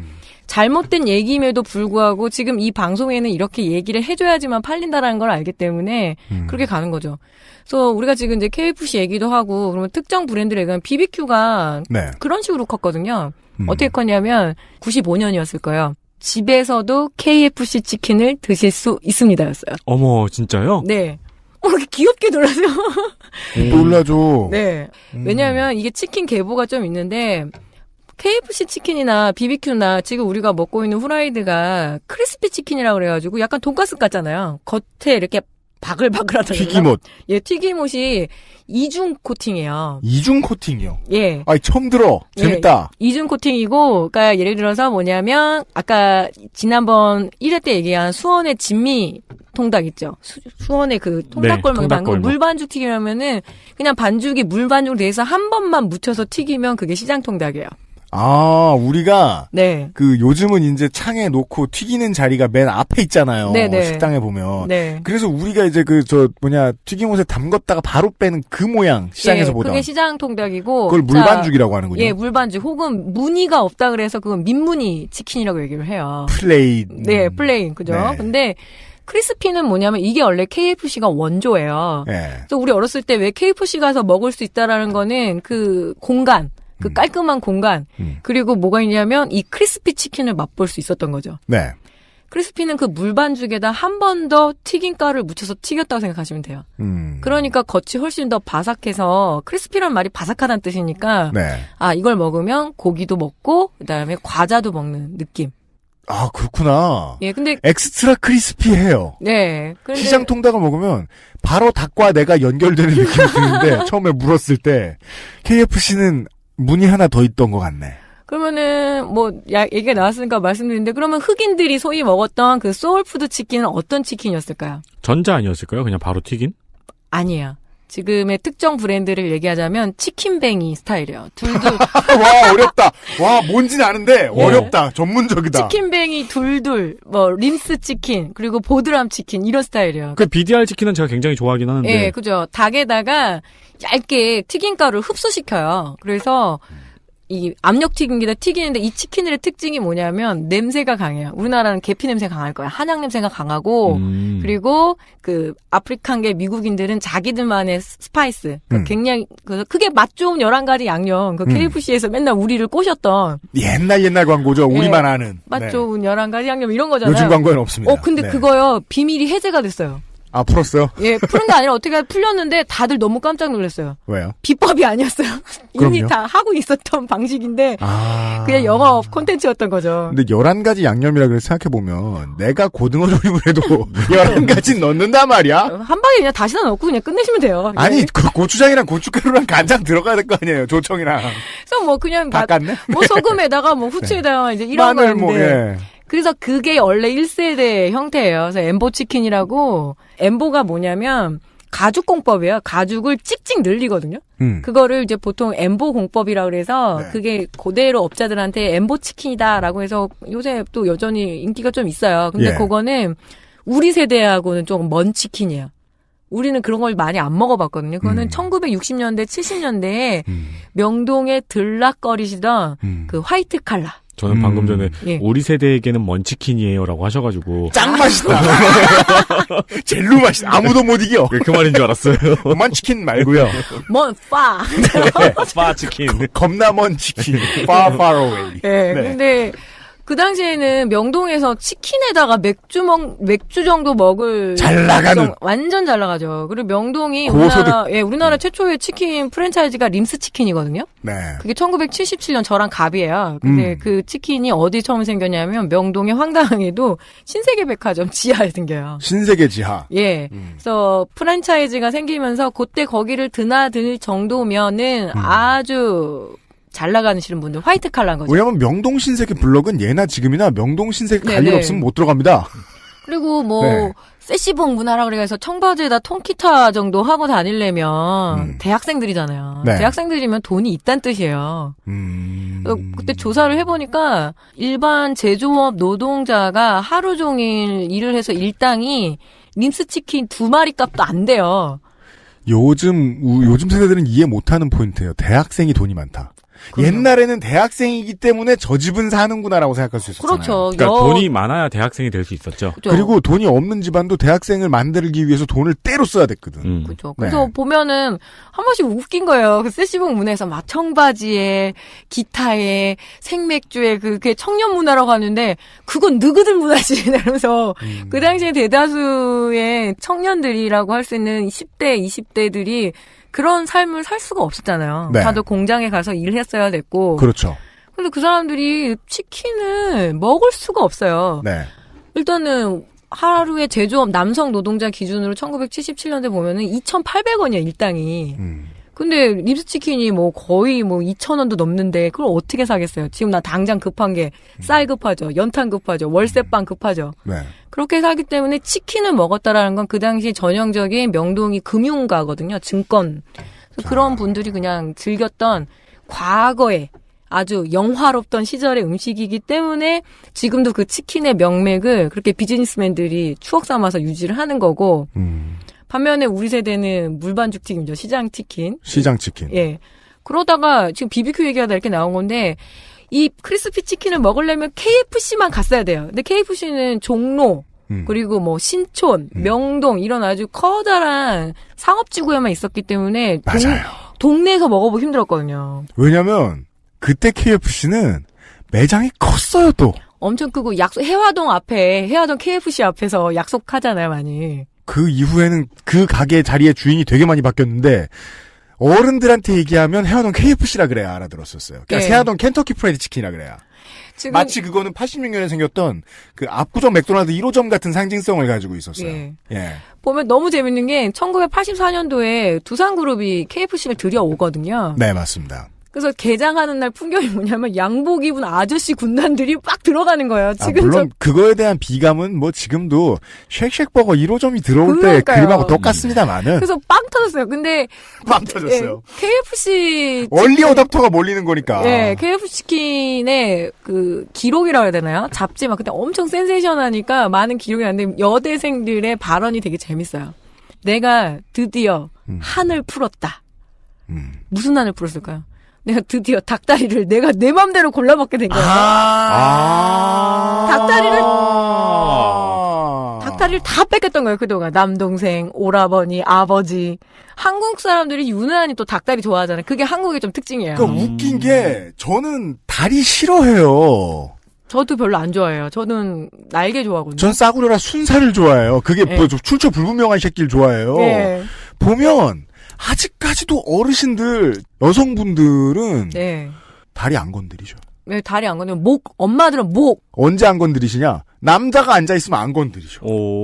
잘못된 얘기임에도 불구하고 지금 이 방송에는 이렇게 얘기를 해줘야지만 팔린다라는 걸 알기 때문에 그렇게 가는 거죠. 그래서 우리가 지금 이제 KFC 얘기도 하고 그러면 특정 브랜드를 얘기하면 BBQ가 네. 그런 식으로 컸거든요. 어떻게 컸냐면 95년이었을 거예요. 집에서도 KFC 치킨을 드실 수 있습니다였어요. 어머, 진짜요? 네. 이렇게 귀엽게 놀라세요. 놀라죠. 네. 왜냐하면 이게 치킨 계보가 좀 있는데 KFC 치킨이나 BBQ나 지금 우리가 먹고 있는 후라이드가 크리스피 치킨이라고 그래가지고 약간 돈가스 같잖아요. 겉에 이렇게 바글바글하다. 튀김옷. 예, 튀김옷이 이중 코팅이에요. 이중 코팅이요? 예. 아이, 처음 들어. 재밌다. 예, 이중 코팅이고, 그러니까 예를 들어서 뭐냐면, 아까 지난번 1회 때 얘기한 수원의 진미 통닭 있죠. 수원의 그 통닭골목 방금 물반죽 튀기려면은 그냥 반죽이 물반죽으로 돼서 한 번만 묻혀서 튀기면 그게 시장 통닭이에요. 아, 우리가 네. 그 요즘은 이제 창에 놓고 튀기는 자리가 맨 앞에 있잖아요. 네네. 식당에 보면. 네. 그래서 우리가 이제 튀김옷에 담궜다가 바로 빼는 그 모양 시장에서 예, 보던. 그게 시장 통닭이고. 그걸 물반죽이라고 하는군요. 예, 물반죽 혹은 무늬가 없다 그래서 그건 민무늬 치킨이라고 얘기를 해요. 플레인. 네, 플레인. 그죠? 네. 근데 크리스피는 뭐냐면 이게 원래 KFC가 원조예요. 네. 그래서 우리 어렸을 때 왜 KFC 가서 먹을 수 있다라는 거는 그 공간, 그 깔끔한 공간, 그리고 뭐가 있냐면 이 크리스피 치킨을 맛볼 수 있었던 거죠. 네. 크리스피는 그 물반죽에다 한 번 더 튀김가루를 묻혀서 튀겼다고 생각하시면 돼요. 그러니까 겉이 훨씬 더 바삭해서 크리스피란 말이 바삭하다는 뜻이니까 네. 이걸 먹으면 고기도 먹고 그다음에 과자도 먹는 느낌. 아, 그렇구나. 예, 근데 엑스트라 크리스피해요. 네. 그런데 시장 통닭을 먹으면 바로 닭과 내가 연결되는 느낌이 드는데 처음에 물었을 때 KFC는 문이 하나 더 있던 것 같네. 그러면은 얘기가 나왔으니까 말씀드리는데 그러면 흑인들이 소위 먹었던 그 소울푸드 치킨은 어떤 치킨이었을까요? 전자 아니었을까요? 그냥 바로 튀긴? 아니에요. 지금의 특정 브랜드를 얘기하자면 치킨뱅이 스타일이에요. 둘둘. 와, 어렵다. 와, 뭔지는 아는데 어렵다. 전문적이다. 치킨뱅이 둘둘, 림스 치킨, 그리고 보드람 치킨 이런 스타일이에요. 그 BDR 치킨은 제가 굉장히 좋아하긴 하는데. 예, 그죠. 닭에다가 얇게 튀김가루를 흡수시켜요. 그래서 이 압력 튀김기다 튀기는데 이 치킨들의 특징이 뭐냐면 냄새가 강해요. 우리나라는 계피 냄새가 강할 거야. 한약 냄새가 강하고 그리고 그 아프리칸계 미국인들은 자기들만의 스파이스 굉장히 그게 맛 좋은 11가지 양념 그 KFC에서 맨날 우리를 꼬셨던 옛날 광고죠. 우리만 아는. 맛 좋은 11가지 양념 이런 거잖아요. 요즘 광고에는 없습니다. 근데 그거요. 비밀이 해제가 됐어요. 아, 풀었어요? 예, 푸른 게 아니라 어떻게 풀렸는데 다들 너무 깜짝 놀랐어요. 왜요? 비법이 아니었어요. 이미 그럼요? 다 하고 있었던 방식인데 그냥 영업 콘텐츠였던 거죠. 근데 11가지 양념이라 그래서 생각해보면 내가 고등어 조림을 해도 11가지 넣는단 말이야? 한 방에 그냥 다시다 넣고 그냥 끝내시면 돼요. 아니, 그 고추장이랑 고춧가루랑 간장 들어가야 될 거 아니에요. 조청이랑. 그래서 그냥 다 깠네? 소금에다가 후추에다가 이제 이런 마늘 거였는데 그래서 그게 원래 1세대 형태예요. 그래서 엠보 치킨이라고 엠보가 뭐냐면 가죽 공법이에요. 가죽을 찍찍 늘리거든요. 그거를 이제 보통 엠보 공법이라고 그래서 그게 그대로 업자들한테 엠보 치킨이다라고 해서 요새 또 여전히 인기가 좀 있어요. 근데 그거는 우리 세대하고는 조금 먼 치킨이에요. 우리는 그런 걸 많이 안 먹어봤거든요. 그거는 1960년대, 70년대에 명동에 들락거리시던 그 화이트 칼라. 저는 방금 전에 예. 우리 세대에게는 먼치킨이에요라고 하셔가지고 짱 맛있다. 젤루 맛있다. 아무도 못 이겨. 그 말인 줄 알았어요. 먼치킨 말고요. 파. 파 치킨. 겁나 먼 치킨. Far far away. 네. 근데 그 당시에는 명동에서 치킨에다가 맥주 정도 먹을 잘 나가는 완전 잘 나가죠. 그리고 명동이 고소득. 우리나라 최초의 치킨 프랜차이즈가 림스 치킨이거든요. 네. 그게 1977년 저랑 갑이에요. 근데 그 치킨이 어디 처음 생겼냐면 명동의 황당하게도 신세계백화점 지하에 생겨요. 신세계 지하. 예. 그래서 프랜차이즈가 생기면서 그때 거기를 드나들 정도면은 아주 잘 나가시는 분들 화이트 칼라인 거죠. 왜냐면 명동 신세계 블럭은 예나 지금이나 명동 신세계 갈 일 네네. 없으면 못 들어갑니다. 그리고 뭐 네. 세시봉 문화라 그래서 청바지에다 통기타 정도 하고 다니려면 대학생들이잖아요. 네. 대학생들이면 돈이 있단 뜻이에요. 그때 조사를 해보니까 일반 제조업 노동자가 하루 종일 일을 해서 일당이 림스치킨 2마리 값도 안 돼요. 요즘 세대들은 이해 못하는 포인트예요. 대학생이 돈이 많다. 옛날에는 대학생이기 때문에 저 집은 사는구나라고 생각할 수 있었잖아요. 그렇죠. 그러니까 돈이 많아야 대학생이 될 수 있었죠. 그렇죠. 그리고 돈이 없는 집안도 대학생을 만들기 위해서 돈을 때로 써야 됐거든. 그렇죠. 그래서 보면은 한 번씩 웃긴 거예요. 그 세시봉 문화에서 막 청바지에 기타에 생맥주에 그게 청년 문화라고 하는데 그건 너희들 문화지 이러면서 그 당시에 대다수의 청년들이라고 할 수 있는 10대, 20대들이 그런 삶을 살 수가 없었잖아요. 네. 다들 공장에 가서 일했어야 됐고. 그렇죠. 근데 그 사람들이 치킨을 먹을 수가 없어요. 네. 일단은 하루에 제조업 남성 노동자 기준으로 1977년대 보면은 2,800원이야, 일당이. 근데 립스치킨이 뭐 거의 뭐 2,000원도 넘는데 그걸 어떻게 사겠어요? 지금 나 당장 급한 게 쌀 급하죠. 연탄 급하죠. 월세방 급하죠. 네. 그렇게 사기 때문에 치킨을 먹었다라는 건 그 당시 전형적인 명동이 금융가거든요. 증권. 그런 분들이 그냥 즐겼던 과거에 아주 영화롭던 시절의 음식이기 때문에 지금도 그 치킨의 명맥을 그렇게 비즈니스맨들이 추억 삼아서 유지를 하는 거고 반면에 우리 세대는 물반죽 튀김이죠. 시장 치킨. 시장 치킨. 예. 그러다가 지금 BBQ 얘기하다 이렇게 나온 건데 이 크리스피 치킨을 먹으려면 KFC만 갔어야 돼요. 근데 KFC는 종로 그리고 뭐 신촌, 명동 이런 아주 커다란 상업지구에만 있었기 때문에 동네에서 먹어보기 힘들었거든요. 왜냐면 그때 KFC는 매장이 컸어요 또. 엄청 크고 해화동 KFC 앞에서 약속하잖아요 많이. 그 이후에는 그 가게 자리의 주인이 되게 많이 바뀌었는데 어른들한테 얘기하면 해화동 KFC라 그래야 알아들었었어요. 그러니까 네. 해화동 켄터키 프라이드 치킨이라 그래야. 지금 마치 그거는 86년에 생겼던 그 압구정 맥도날드 1호점 같은 상징성을 가지고 있었어요. 예. 예. 보면 너무 재밌는 게 1984년도에 두산그룹이 KFC를 들여오거든요. 네, 맞습니다. 그래서 개장하는 날 풍경이 뭐냐면 양복 입은 아저씨 군단들이 빡 들어가는 거예요. 지금 물론 그거에 대한 비감은 뭐 지금도 쉑쉑버거 1호점이 들어올 때 그러니까요. 그림하고 똑같습니다만은. 그래서 빵 터졌어요. 근데 빵 터졌어요. 예, KFC 원리 어답터가 몰리는 거니까. 예, KFC 치킨의 그 기록이라고 해야 되나요? 잡지 막 그때 엄청 센세이션하니까 많은 기록이 나는데 여대생들의 발언이 되게 재밌어요. 내가 드디어 한을 풀었다. 무슨 한을 풀었을까요? 내가 드디어 닭다리를 내가 내 맘대로 골라 먹게 된 거예요. 닭다리를 다 뺏겼던 거예요, 그동안. 남동생, 오라버니, 아버지. 한국 사람들이 유난히 또 닭다리 좋아하잖아요. 그게 한국의 좀 특징이에요. 그러니까 웃긴 게 저는 다리 싫어해요. 저도 별로 안 좋아해요. 저는 날개 좋아하거든요. 전 싸구려라 순살을 좋아해요. 그게 네. 뭐 출처 불분명한 새끼를 좋아해요. 네. 보면 아직까지도 어르신들, 여성분들은 네. 다리 안 건드리죠. 왜 다리 안 건드리면 엄마들은 목. 언제 안 건드리시냐? 남자가 앉아있으면 안 건드리죠.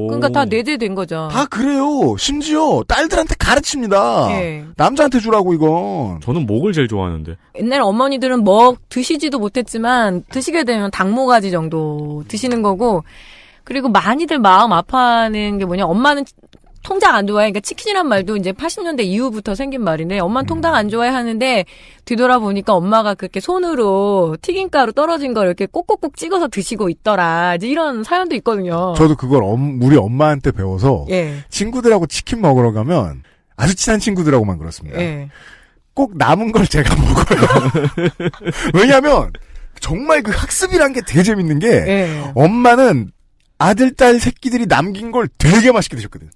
그러니까 다 내재된 거죠. 다 그래요. 심지어 딸들한테 가르칩니다. 네. 남자한테 주라고 이건. 저는 목을 제일 좋아하는데. 옛날 어머니들은 드시지도 못했지만 드시게 되면 닭모가지 정도 드시는 거고 그리고 많이들 마음 아파하는 게 뭐냐 엄마는 통닭 안 좋아해. 그러니까 치킨이란 말도 이제 80년대 이후부터 생긴 말인데 엄마는 통닭 안 좋아해 하는데 뒤돌아보니까 엄마가 그렇게 손으로 튀김가루 떨어진 걸 이렇게 꼭꼭꼭 찍어서 드시고 있더라. 이제 이런 사연도 있거든요. 저도 그걸 우리 엄마한테 배워서 예. 친구들하고 치킨 먹으러 가면 아주 친한 친구들하고만 그렇습니다. 예. 꼭 남은 걸 제가 먹어요. 왜냐하면 정말 그 학습이란 게 되게 재밌는 게 예. 엄마는 아들, 딸, 새끼들이 남긴 걸 되게 맛있게 드셨거든.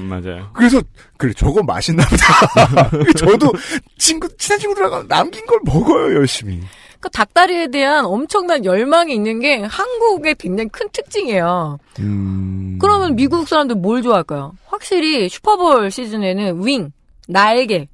맞아요. 그래서, 그래, 저거 맛있나 보다. 저도 친한 친구들하고 남긴 걸 먹어요, 열심히. 그 닭다리에 대한 엄청난 열망이 있는 게 한국의 굉장히 큰 특징이에요. 그러면 미국 사람들 뭘 좋아할까요? 확실히 슈퍼볼 시즌에는 윙, 날개,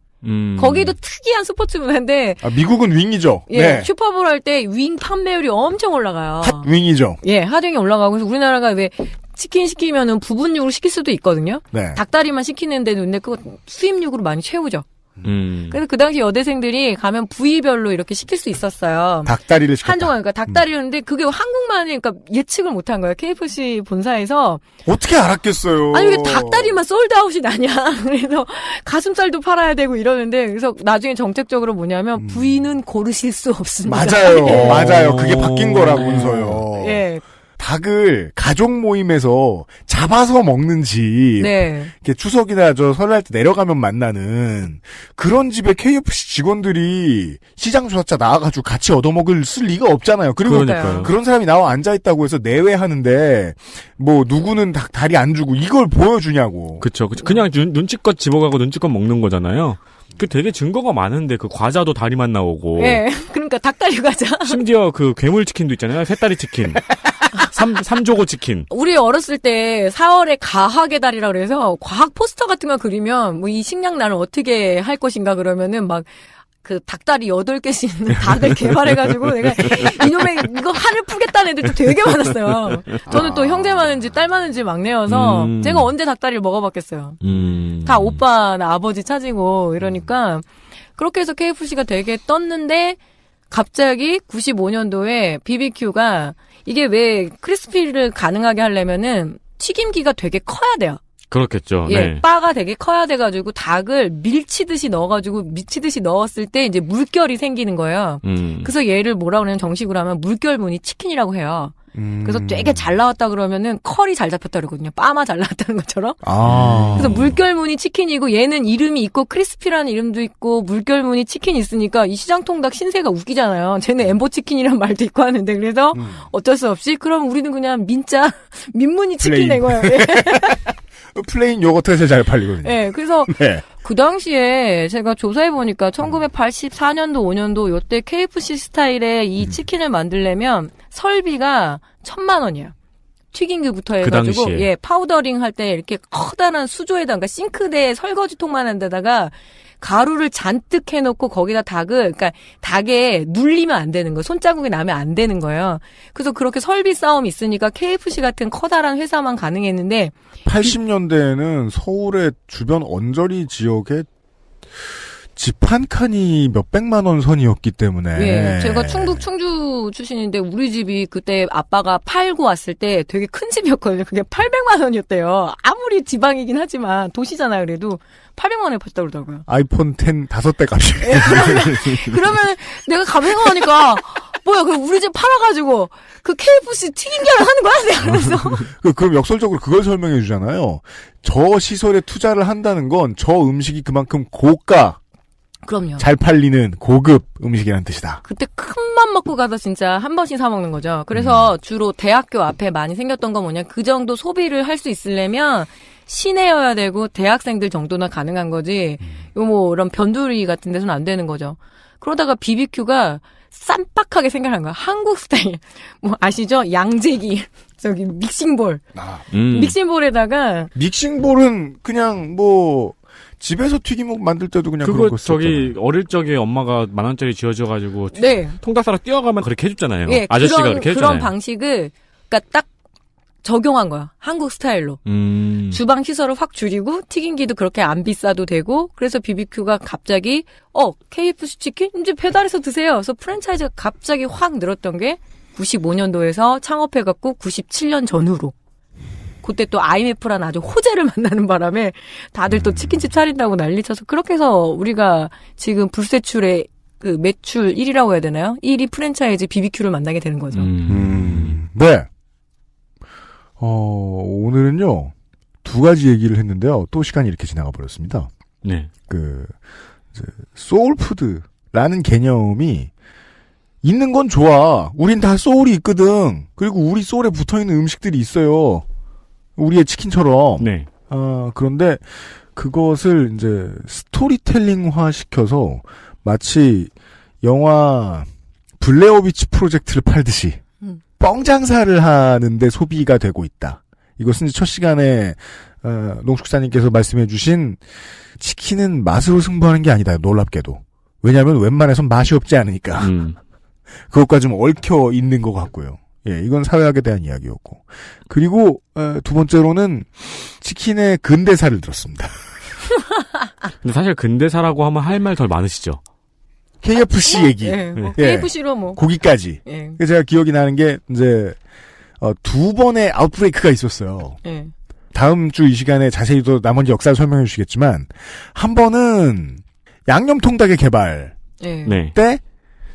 거기도 특이한 스포츠 문화인데. 미국은 윙이죠. 예, 네. 슈퍼볼 할 때 윙 판매율이 엄청 올라가요. 핫 윙이죠. 예, 핫윙이 올라가고 그래서 우리나라가 왜 치킨 시키면은 부분육으로 시킬 수도 있거든요. 네. 닭다리만 시키는데도 근데 그거 수입육으로 많이 채우죠. 그래서 그 당시 여대생들이 가면 부위별로 이렇게 시킬 수 있었어요. 닭다리를 시켰다. 한정은 그러니까 닭다리였는데 그게 한국만이 그러니까 예측을 못한 거예요. KFC 본사에서 어떻게 알았겠어요. 아니 왜 닭다리만 솔드아웃이 나냐. 그래서 가슴살도 팔아야 되고 이러는데 그래서 나중에 정책적으로 뭐냐면 부위는 고르실 수 없습니다. 맞아요. 맞아요. 그게 바뀐 거라면서요. 예. 닭을 가족 모임에서 잡아서 먹는지, 네. 이렇게 추석이나 설날 때 내려가면 만나는 그런 집에 KFC 직원들이 시장 조사차 나와가지고 같이 얻어먹을 쓸 리가 없잖아요. 그리고 그러니까요. 그런 사람이 나와 앉아있다고 해서 내외하는데, 뭐, 누구는 다리 안 주고 이걸 보여주냐고. 그쵸. 그냥 눈치껏 집어가고 눈치껏 먹는 거잖아요. 그 되게 증거가 많은데 그 과자도 다리만 나오고. 예. 그러니까 닭다리 과자. 심지어 그 괴물 치킨도 있잖아요. 새다리 치킨. 삼조고 치킨. 우리 어렸을 때 4월에 가학의 달이라 그래서 과학 포스터 같은 거 그리면 뭐 이 식량 나는 어떻게 할 것인가 그러면은 막 그 닭다리 8개씩 있는 닭을 개발해가지고 내가 이놈의 이거 한을 풀겠다는 애들도 되게 많았어요. 저는 또 형제 많은지 딸 많은지 막내여서 제가 언제 닭다리를 먹어봤겠어요. 다 오빠나 아버지 차지고 이러니까 그렇게 해서 KFC가 되게 떴는데 갑자기 95년도에 BBQ가 이게 왜 크리스피를 가능하게 하려면은 튀김기가 되게 커야 돼요. 그렇겠죠. 예, 네. 바가 되게 커야 돼가지고 닭을 밀치듯이 넣어가지고 미치듯이 넣었을 때 이제 물결이 생기는 거예요. 그래서 얘를 뭐라 그러냐면 정식으로 하면 물결무늬 치킨이라고 해요. 그래서 되게 잘 나왔다 그러면은 컬이 잘 잡혔다 그러거든요. 빠마 잘 나왔다는 것처럼. 그래서 물결무늬 치킨이고 얘는 이름이 있고 크리스피라는 이름도 있고 물결무늬 치킨이 있으니까 이 시장통닭 신세가 웃기잖아요. 쟤는 엠보 치킨이란 말도 있고 하는데 그래서 어쩔 수 없이 그럼 우리는 그냥 민무늬 치킨 낸 거예요. 플레인 요거트가 제일 잘 팔리거든요. 네, 그래서 네. 그 당시에 제가 조사해보니까 1984년도, 5년도 요때 KFC 스타일의 이 치킨을 만들려면 설비가 1,000,000원이에요. 튀김기부터 해가지고, 그 예, 파우더링 할 때 이렇게 커다란 수조에다가, 그러니까 싱크대에 설거지통만 한 데다가 가루를 잔뜩 해놓고 거기다 그러니까 닭에 눌리면 안 되는 거예요. 손자국이 나면 안 되는 거예요. 그래서 그렇게 설비 싸움이 있으니까 KFC 같은 커다란 회사만 가능했는데 80년대에는 서울의 주변 언저리 지역에 집 한 칸이 몇백만 원 선이었기 때문에. 예, 제가 충북 충주 출신인데 우리 집이 그때 아빠가 팔고 왔을 때 되게 큰 집이었거든요. 그게 800만 원이었대요. 아무리 지방이긴 하지만 도시잖아요. 그래도 800만 원에 팔았다고 그러더라고요. 아이폰 10 5대 값이. 그러면 내가 가만 생각하니까 뭐야, 그럼 우리 집 팔아가지고 그 KFC 튀김기를 하는 거야? 내가 그래서. 그럼 역설적으로 그걸 설명해 주잖아요. 저 시설에 투자를 한다는 건 저 음식이 그만큼 고가. 그럼요. 잘 팔리는 고급 음식이라는 뜻이다. 그때 큰 맘 먹고 가서 진짜 한 번씩 사 먹는 거죠. 그래서 주로 대학교 앞에 많이 생겼던 건 뭐냐, 그 정도 소비를 할 수 있으려면 시내여야 되고 대학생들 정도나 가능한 거지. 요 뭐 이런 변두리 같은 데서는 안 되는 거죠. 그러다가 BBQ가 쌈박하게 생각한 거야. 한국 스타일. 뭐 아시죠? 양재기. 저기 믹싱볼. 믹싱볼에다가 믹싱볼은 그냥 뭐 집에서 튀김 만들 때도 그냥 그런 거 저기 어릴 적에 엄마가 10,000원짜리 쥐어줘가지고 네. 통닭 사러 뛰어가면 그렇게 해줬잖아요. 예, 아저씨가 그렇게 해줬잖아요. 그런 방식을 그러니까 딱 적용한 거야. 한국 스타일로. 주방 시설을 확 줄이고 튀김기도 그렇게 안 비싸도 되고 그래서 BBQ가 갑자기 KFC 치킨 이제 배달해서 드세요. 그래서 프랜차이즈가 갑자기 확 늘었던 게 95년도에서 창업해갖고 97년 전후로 그때 또 IMF라는 아주 호재를 만나는 바람에 다들 또 치킨집 차린다고 난리쳐서 그렇게 해서 우리가 지금 불세출의 그 매출 1위라고 해야 되나요? 1위 프랜차이즈 BBQ를 만나게 되는 거죠. 네. 오늘은요, 두 가지 얘기를 했는데요. 또 시간이 이렇게 지나가 버렸습니다. 네. 소울푸드라는 개념이 있는 건 좋아. 우린 다 소울이 있거든. 그리고 우리 소울에 붙어있는 음식들이 있어요. 우리의 치킨처럼. 네. 그런데 그것을 이제 스토리텔링화 시켜서 마치 영화 블레어비치 프로젝트를 팔듯이 뻥장사를 하는데 소비가 되고 있다. 이것은 첫 시간에 농축사님께서 말씀해 주신 치킨은 맛으로 승부하는 게 아니다. 놀랍게도. 왜냐하면 웬만해선 맛이 없지 않으니까. 그것과 좀 얽혀 있는 것 같고요. 예, 이건 사회학에 대한 이야기였고. 그리고 두 번째로는 치킨의 근대사를 들었습니다. 근데 사실 근대사라고 하면 할 말 덜 많으시죠? KFC 얘기. 예, KFC로 뭐. 거기까지. 예. 제가 기억이 나는 게 이제 두 번의 아웃브레이크가 있었어요. 예. 다음 주 이 시간에 자세히 또 나머지 역사를 설명해 주시겠지만 한 번은 양념통닭의 개발 예. 때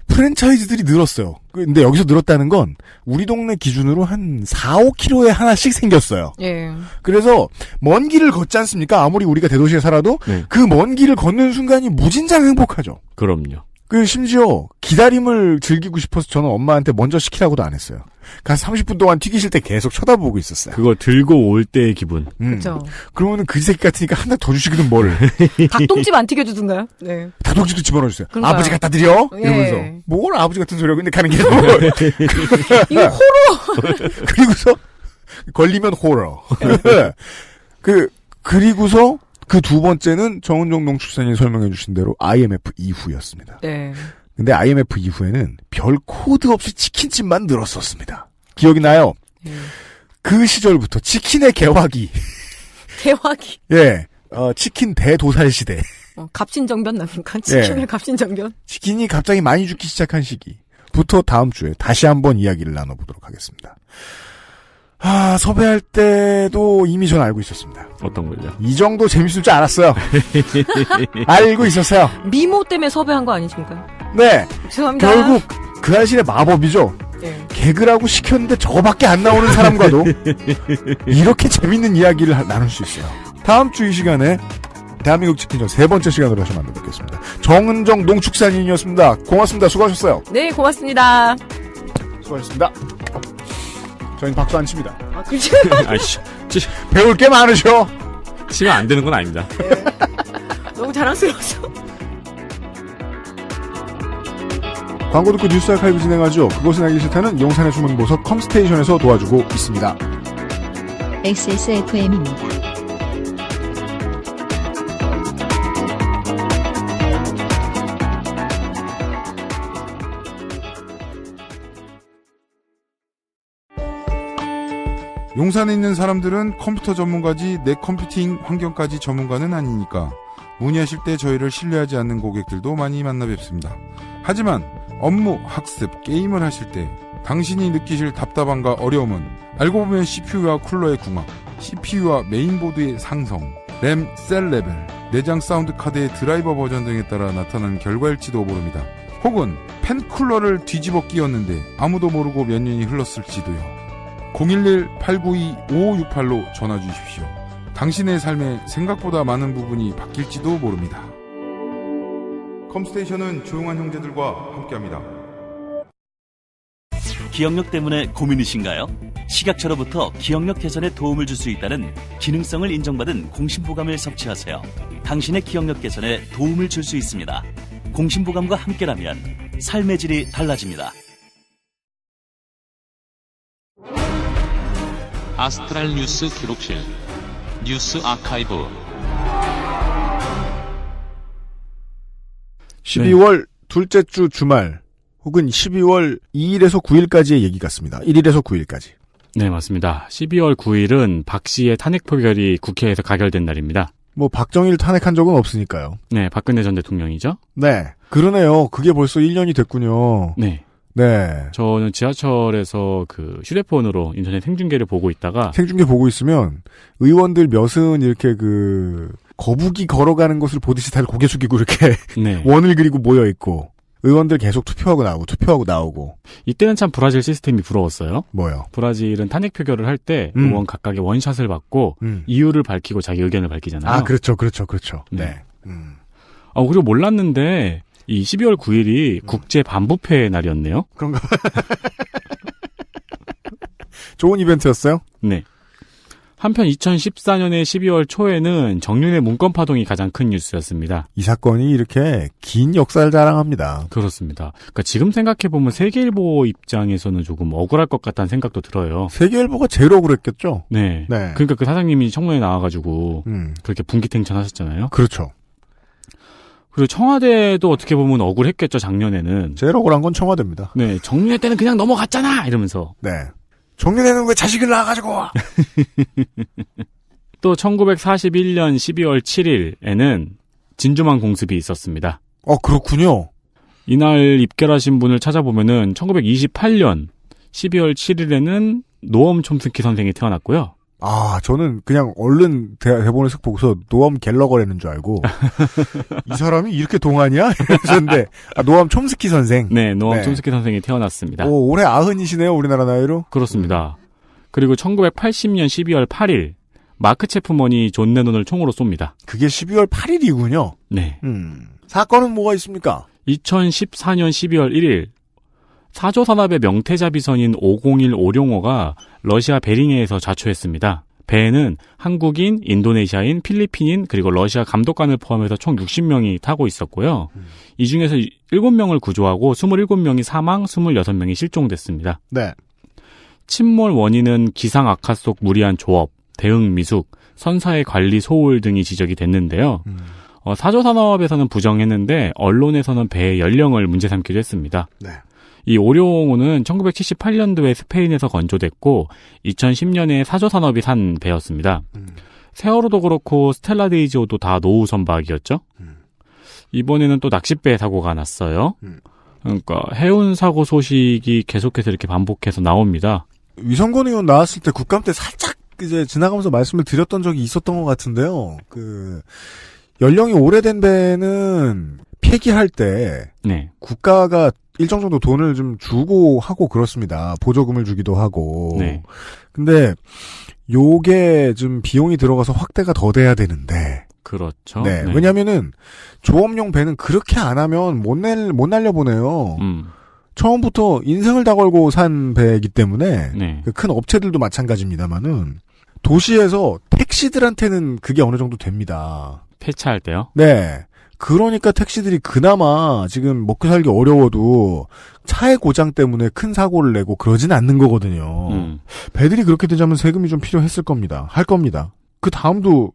프랜차이즈들이 늘었어요. 근데 여기서 늘었다는 건 우리 동네 기준으로 한 4, 5km에 하나씩 생겼어요. 예. 그래서 먼 길을 걷지 않습니까? 아무리 우리가 대도시에 살아도 그 먼 길을 걷는 순간이 무진장 행복하죠. 그럼요. 심지어 기다림을 즐기고 싶어서 저는 엄마한테 먼저 시키라고도 안 했어요. 가서 30분 동안 튀기실 때 계속 쳐다보고 있었어요. 그거 들고 올 때의 기분. 그렇죠. 그러면은 그 새끼 같으니까 하나 더 주시기는 뭐를. 닭똥집 안 튀겨주든가요? 네. 닭똥집도 집어넣어주세요. 그러니까요. 아버지 갖다 드려? 예. 이러면서. 뭘 아버지 같은 소리야. 근데 가는 게. 이거 호러! 그리고서 걸리면 호러. 그리고서 그 두 번째는 정은정 농축산인이 설명해 주신 대로 IMF 이후였습니다. 네. 근데 IMF 이후에는 별 코드 없이 치킨집만 늘었었습니다. 기억이 나요? 그 시절부터 치킨의 개화기. 개화기. 예. 치킨 대도살 시대. 갑신정변 납니까? 치킨의 예. 갑신정변? 치킨이 갑자기 많이 죽기 시작한 시기부터 다음 주에 다시 한번 이야기를 나눠보도록 하겠습니다. 섭외할 때도 이미 전 알고 있었습니다. 어떤 걸요? 이 정도 재밌을 줄 알았어요. 알고 있었어요. 미모 때문에 섭외한 거 아니십니까? 네. 죄송합니다. 결국 그 알실의 마법이죠. 네. 개그라고 시켰는데 저거밖에 안 나오는 사람과도 이렇게 재밌는 이야기를 나눌 수 있어요. 다음 주 이 시간에 대한민국 치킨전 세 번째 시간으로 다시 만나뵙겠습니다. 정은정 농축산인이었습니다. 고맙습니다. 수고하셨어요. 네, 고맙습니다. 수고하셨습니다. 저희는 박수 안 칩니다. 그치? 아이씨. 배울 게 많으셔. 치면 안 되는 건 아닙니다. 네. 너무 자랑스러워서. 광고 듣고 뉴스 아카이브 진행하죠. 그것은 알기 싫다는 용산의 숨은 보석 컴스테이션에서 도와주고 있습니다. XSFM입니다. 용산에 있는 사람들은 컴퓨터 전문가지 내 컴퓨팅 환경까지 전문가는 아니니까 문의하실 때 저희를 신뢰하지 않는 고객들도 많이 만나 뵙습니다. 하지만 업무, 학습, 게임을 하실 때 당신이 느끼실 답답함과 어려움은 알고 보면 CPU와 쿨러의 궁합, CPU와 메인보드의 상성, 램, 셀 레벨, 내장 사운드 카드의 드라이버 버전 등에 따라 나타나는 결과일지도 모릅니다. 혹은 펜 쿨러를 뒤집어 끼웠는데 아무도 모르고 몇 년이 흘렀을지도요. 011-892-5568로 전화 주십시오. 당신의 삶에 생각보다 많은 부분이 바뀔지도 모릅니다. 컴스테이션은 조용한 형제들과 함께합니다. 기억력 때문에 고민이신가요? 식약처로부터 기억력 개선에 도움을 줄 수 있다는 기능성을 인정받은 공심보감을 섭취하세요. 당신의 기억력 개선에 도움을 줄 수 있습니다. 공심보감과 함께라면 삶의 질이 달라집니다. 아스트랄 뉴스 기록실 뉴스 아카이브 12월 둘째 주 주말 혹은 12월 2일에서 9일까지의 얘기 같습니다. 1일에서 9일까지. 네, 맞습니다. 12월 9일은 박 씨의 탄핵 표결이 국회에서 가결된 날입니다. 뭐 박정희를 탄핵한 적은 없으니까요. 네, 박근혜 전 대통령이죠. 네, 그러네요. 그게 벌써 1년이 됐군요. 네. 네. 저는 지하철에서 그 휴대폰으로 인터넷 생중계를 보고 있다가 생중계 보고 있으면 의원들 몇은 이렇게 그 거북이 걸어가는 것을 보듯이 다들 고개 숙이고 이렇게 네. 원을 그리고 모여 있고 의원들 계속 투표하고 나오고 이때는 참 브라질 시스템이 부러웠어요. 뭐요? 브라질은 탄핵 표결을 할 때 의원 각각의 원샷을 받고 이유를 밝히고 자기 의견을 밝히잖아요. 아, 그렇죠. 네. 그리고 몰랐는데 이 12월 9일이 국제 반부패 날이었네요. 그런가? 좋은 이벤트였어요? 네. 한편 2014년의 12월 초에는 정윤의 문건 파동이 가장 큰 뉴스였습니다. 이 사건이 이렇게 긴 역사를 자랑합니다. 그렇습니다. 그러니까 지금 생각해보면 세계일보 입장에서는 조금 억울할 것 같다는 생각도 들어요. 세계일보가 제일 억울했겠죠? 네. 그러니까 그 사장님이 청문회에 나와가지고 그렇게 분기탱천 하셨잖아요. 그렇죠. 그리고 청와대도 어떻게 보면 억울했겠죠, 작년에는. 제일 억울한 건 청와대입니다. 네. 정윤회 때는 그냥 넘어갔잖아! 이러면서. 네. 정윤회는 왜 자식을 낳아가지고 또 1941년 12월 7일에는 진주만 공습이 있었습니다. 그렇군요. 이날 입결하신 분을 찾아보면은 1928년 12월 7일에는 노엄 촘스키 선생이 태어났고요. 저는 그냥 얼른 대본을 쓱 보고서 노엄 갤러거라는 줄 알고 이 사람이 이렇게 동안이야? 이랬는데 노엄 촘스키 선생. 네, 노엄 촘스키 선생이 태어났습니다. 올해 90이시네요, 우리나라 나이로. 그렇습니다. 그리고 1980년 12월 8일 마크 체프먼이 존 레논을 총으로 쏩니다. 그게 12월 8일이군요. 네. 사건은 뭐가 있습니까? 2014년 12월 1일 사조산업의 명태자 비선인 501 오룡호가 러시아 베링해에서 자초했습니다. 배에는 한국인, 인도네시아인, 필리핀인 그리고 러시아 감독관을 포함해서 총 60명이 타고 있었고요. 이 중에서 7명을 구조하고 27명이 사망, 26명이 실종됐습니다. 네. 침몰 원인은 기상 악화 속 무리한 조업, 대응 미숙, 선사의 관리 소홀 등이 지적이 됐는데요. 사조산업에서는 부정했는데 언론에서는 배의 연령을 문제 삼기도 했습니다. 네. 이 오룡호는 1978년도에 스페인에서 건조됐고 2010년에 사조산업이 산 배였습니다. 세월호도 그렇고 스텔라데이지호도 다 노후 선박이었죠. 이번에는 또 낚싯배 사고가 났어요. 그러니까 해운 사고 소식이 계속해서 이렇게 반복해서 나옵니다. 위성권 의원 나왔을 때 국감 때 살짝 이제 지나가면서 말씀을 드렸던 적이 있었던 것 같은데요. 연령이 오래된 배는 폐기할 때 국가가 일정 정도 돈을 좀 주고 하고 그렇습니다. 보조금을 주기도 하고. 네. 근데 요게 좀 비용이 들어가서 확대가 더 돼야 되는데. 그렇죠. 네. 왜냐면은 조업용 배는 그렇게 안 하면 못 날려보내요. 처음부터 인생을 다 걸고 산 배이기 때문에 큰 업체들도 마찬가지입니다만은 도시에서 택시들한테는 그게 어느 정도 됩니다. 폐차할 때요? 네. 그러니까 택시들이 그나마 지금 먹고 살기 어려워도 차의 고장 때문에 큰 사고를 내고 그러진 않는 거거든요. 배들이 그렇게 되자면 세금이 좀 필요했을 겁니다. 할 겁니다. 그 다음도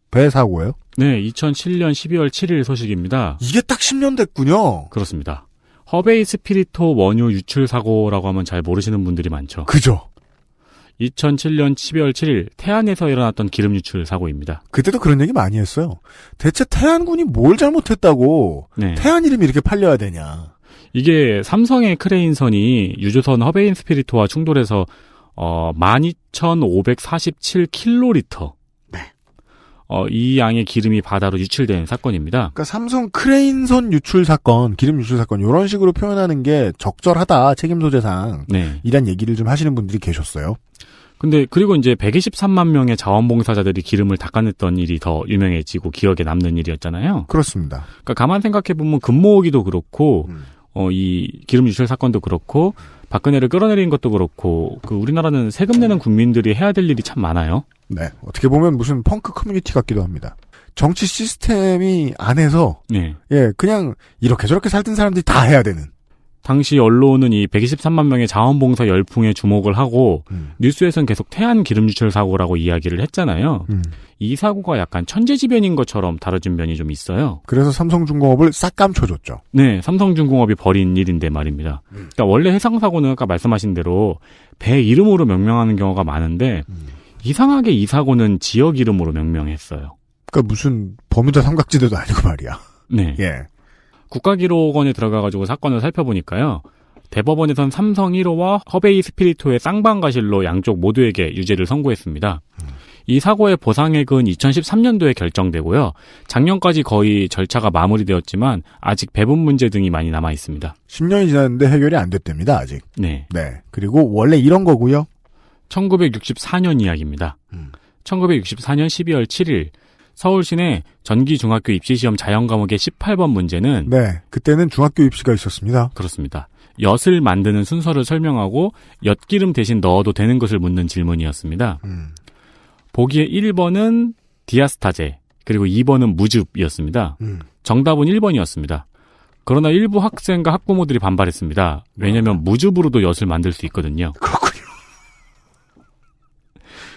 배 사고예요? 네, 2007년 12월 7일 소식입니다. 이게 딱 10년 됐군요. 그렇습니다. 허베이 스피리토 원유 유출 사고라고 하면 잘 모르시는 분들이 많죠. 그죠. 2007년 12월 7일 태안에서 일어났던 기름 유출 사고입니다. 그때도 그런 얘기 많이 했어요. 대체 태안군이 뭘 잘못했다고 태안 이름이 이렇게 팔려야 되냐. 이게 삼성의 크레인선이 유조선 허베인 스피리토와 충돌해서 12,547킬로리터. 이 양의 기름이 바다로 유출된 사건입니다. 그러니까 삼성 크레인선 유출 사건, 기름 유출 사건 이런 식으로 표현하는 게 적절하다 책임 소재상 이란 얘기를 좀 하시는 분들이 계셨어요. 근데 그리고 이제 123만 명의 자원봉사자들이 기름을 닦아냈던 일이 더 유명해지고 기억에 남는 일이었잖아요. 그렇습니다. 그러니까 가만 생각해 보면 금모으기도 그렇고 이 기름 유출 사건도 그렇고 박근혜를 끌어내린 것도 그렇고 우리나라는 세금 내는 국민들이 해야 될 일이 참 많아요. 네. 어떻게 보면 무슨 펑크 커뮤니티 같기도 합니다. 정치 시스템이 안에서 그냥 이렇게 저렇게 살던 사람들이 다 해야 되는. 당시 언론은 이 123만 명의 자원봉사 열풍에 주목을 하고 뉴스에서는 계속 태안 기름 유출 사고라고 이야기를 했잖아요. 이 사고가 약간 천재지변인 것처럼 다뤄진 면이 좀 있어요. 그래서 삼성중공업을 싹 감춰줬죠. 네, 삼성중공업이 벌인 일인데 말입니다. 그러니까 원래 해상사고는 아까 말씀하신 대로 배 이름으로 명명하는 경우가 많은데 이상하게 이 사고는 지역 이름으로 명명했어요. 그러니까 무슨 버뮤다 삼각지대도 아니고 말이야. 네. 국가기록원에 들어가가지고 사건을 살펴보니까요. 대법원에선 삼성 1호와 허베이 스피리토의 쌍방가실로 양쪽 모두에게 유죄를 선고했습니다. 이 사고의 보상액은 2013년도에 결정되고요. 작년까지 거의 절차가 마무리되었지만 아직 배분 문제 등이 많이 남아 있습니다. 10년이 지났는데 해결이 안 됐답니다. 아직. 네. 네. 그리고 원래 이런 거고요. 1964년 이야기입니다. 1964년 12월 7일 서울시내 전기중학교 입시시험 자연과목의 18번 문제는 네. 그때는 중학교 입시가 있었습니다. 그렇습니다. 엿을 만드는 순서를 설명하고 엿기름 대신 넣어도 되는 것을 묻는 질문이었습니다. 보기에 1번은 디아스타제, 그리고 2번은 무즙이었습니다. 정답은 1번이었습니다. 그러나 일부 학생과 학부모들이 반발했습니다. 왜냐하면 무즙으로도 엿을 만들 수 있거든요. 그렇군요.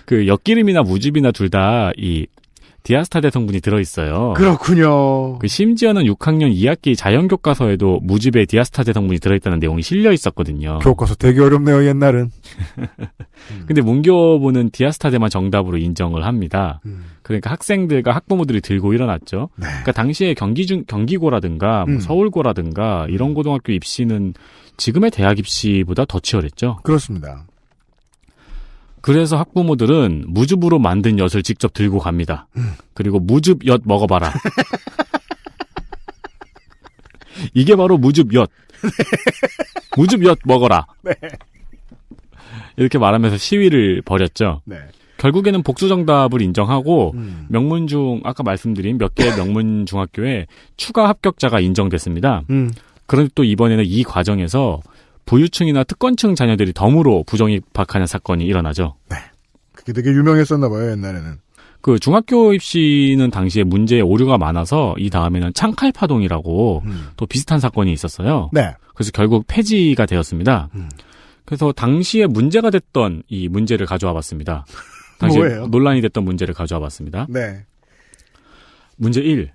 그 엿기름이나 무즙이나 둘 다 이 디아스타제 성분이 들어있어요. 그렇군요. 그 심지어는 6학년 2학기 자연교과서에도 무즙에 디아스타제 성분이 들어있다는 내용이 실려 있었거든요. 교과서 되게 어렵네요, 옛날은. 근데 문교부는 디아스타제만 정답으로 인정을 합니다. 그러니까 학생들과 학부모들이 들고 일어났죠. 네. 그러니까 당시에 경기고라든가 뭐 서울고라든가 이런 고등학교 입시는 지금의 대학 입시보다 더 치열했죠. 그렇습니다. 그래서 학부모들은 무즙으로 만든 엿을 직접 들고 갑니다. 그리고 무즙 엿 먹어봐라. 이게 바로 무즙 엿. 무즙 엿 먹어라. 네. 이렇게 말하면서 시위를 벌였죠. 네. 결국에는 복수 정답을 인정하고 명문 중 아까 말씀드린 몇 개의 명문 중학교에 추가 합격자가 인정됐습니다. 그런데 또 이번에는 이 과정에서 부유층이나 특권층 자녀들이 덤으로 부정 입학하는 사건이 일어나죠. 네. 그게 되게 유명했었나 봐요, 옛날에는. 그 중학교 입시는 당시에 문제에 오류가 많아서 이 다음에는 창칼파동이라고 또 비슷한 사건이 있었어요. 네. 그래서 결국 폐지가 되었습니다. 그래서 당시에 문제가 됐던 이 문제를 가져와 봤습니다. 당시에 뭐예요? 논란이 됐던 문제를 가져와 봤습니다. 네. 문제 1.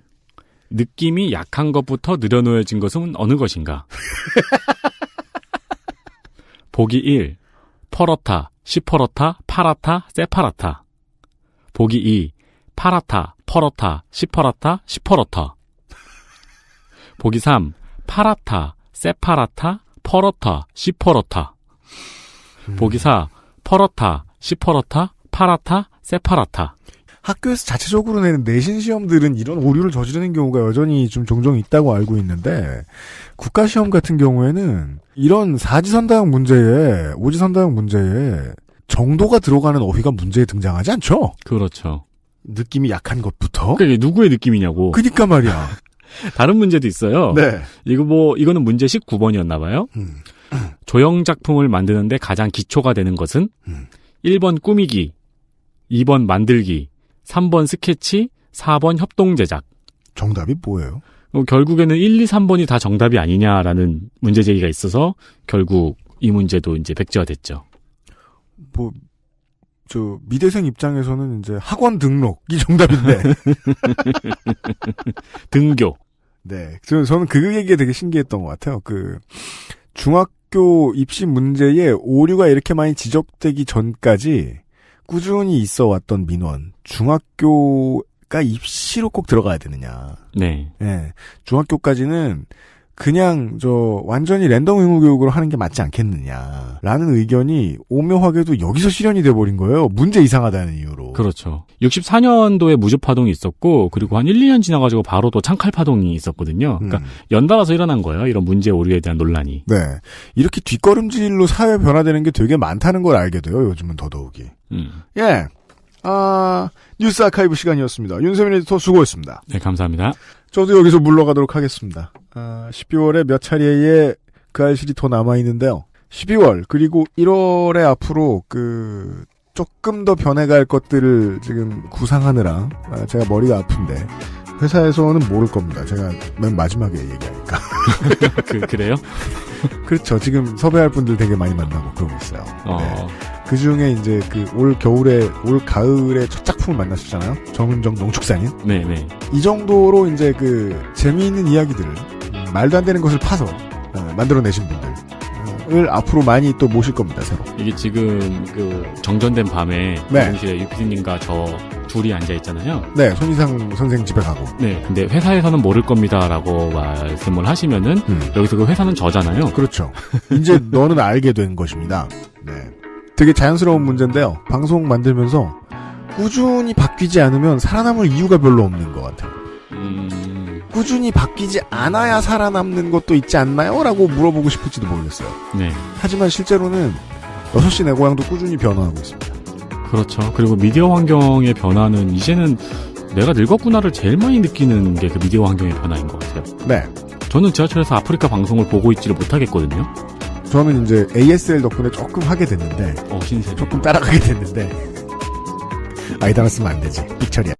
느낌이 약한 것부터 느려놓여진 것은 어느 것인가? 보기 1. 퍼러타, 시퍼러타, 파라타, 세파라타. 보기 2. 파라타, 퍼러타, 시퍼라타, 시퍼러타. 보기 3. 파라타, 세파라타, 퍼러타, 시퍼러타. 보기 4. 퍼러타, 시퍼러타, 파라타, 세파라타. 학교에서 자체적으로 내는 내신 시험들은 이런 오류를 저지르는 경우가 여전히 좀 종종 있다고 알고 있는데 국가시험 같은 경우에는 이런 사지선다형 문제에 오지선다형 문제에 정도가 들어가는 어휘가 문제에 등장하지 않죠? 그렇죠. 느낌이 약한 것부터. 그게 누구의 느낌이냐고. 그니까 말이야. 다른 문제도 있어요. 네. 이거는 문제 19번이었나 봐요. 조형 작품을 만드는데 가장 기초가 되는 것은 1번 꾸미기, 2번 만들기, 3번 스케치, 4번 협동 제작. 정답이 뭐예요? 결국에는 1, 2, 3번이 다 정답이 아니냐라는 문제 제기가 있어서 결국 이 문제도 이제 백지화 됐죠. 미대생 입장에서는 이제 학원 등록이 정답인데. 등교. 네. 저는 그 얘기가 되게 신기했던 것 같아요. 중학교 입시 문제에 오류가 이렇게 많이 지적되기 전까지 꾸준히 있어 왔던 민원, 중학교가 입시로 꼭 들어가야 되느냐. 네. 네. 중학교까지는 그냥 완전히 랜덤 의무 교육으로 하는 게 맞지 않겠느냐라는 의견이 오묘하게도 여기서 실현이 돼버린 거예요. 문제 이상하다는 이유로. 그렇죠. 64년도에 무즙파동이 있었고 그리고 한 1, 2년 지나가지고 바로 또 창칼파동이 있었거든요. 그러니까 연달아서 일어난 거예요. 이런 문제 오류에 대한 논란이. 네. 이렇게 뒷걸음질로 사회 변화되는 게 되게 많다는 걸 알게 돼요. 요즘은 더더욱이. 예. 뉴스 아카이브 시간이었습니다. 윤세민 에디터 수고했습니다. 네, 감사합니다. 저도 여기서 물러가도록 하겠습니다. 12월에 몇 차례의 그 알실이 더 남아있는데요. 12월, 그리고 1월에 앞으로 조금 더 변해갈 것들을 지금 구상하느라, 제가 머리가 아픈데, 회사에서는 모를 겁니다. 제가 맨 마지막에 얘기하니까. 그래요? 그렇죠. 지금 섭외할 분들 되게 많이 만나고 그러고 있어요. 네. 그 중에 이제 올 가을에 첫 작품을 만나셨잖아요. 정은정 농축산인. 네네. 이 정도로 이제 재미있는 이야기들을, 말도 안 되는 것을 파서, 만들어내신 분들을 앞으로 많이 또 모실 겁니다, 새로. 이게 지금 정전된 밤에. 네. 동시에 유피디님과 저 둘이 앉아 있잖아요. 네, 손희상 선생 집에 가고. 네, 근데 회사에서는 모를 겁니다라고 말씀을 하시면은 여기서 그 회사는 저잖아요. 그렇죠. 이제 너는 알게 된 것입니다. 네, 되게 자연스러운 문제인데요. 방송 만들면서 꾸준히 바뀌지 않으면 살아남을 이유가 별로 없는 것 같아요. 꾸준히 바뀌지 않아야 살아남는 것도 있지 않나요? 라고 물어보고 싶을지도 모르겠어요. 네. 하지만 실제로는 6시 내 고향도 꾸준히 변화하고 있습니다. 그렇죠. 그리고 미디어 환경의 변화는 이제는 내가 늙었구나를 제일 많이 느끼는 게 그 미디어 환경의 변화인 것 같아요. 네. 저는 지하철에서 아프리카 방송을 보고 있지를 못하겠거든요. 저는 이제 ASL 덕분에 조금 하게 됐는데, 신세. 조금 따라가게 됐는데, 아이다라 쓰면 안 되지. 빅처리야.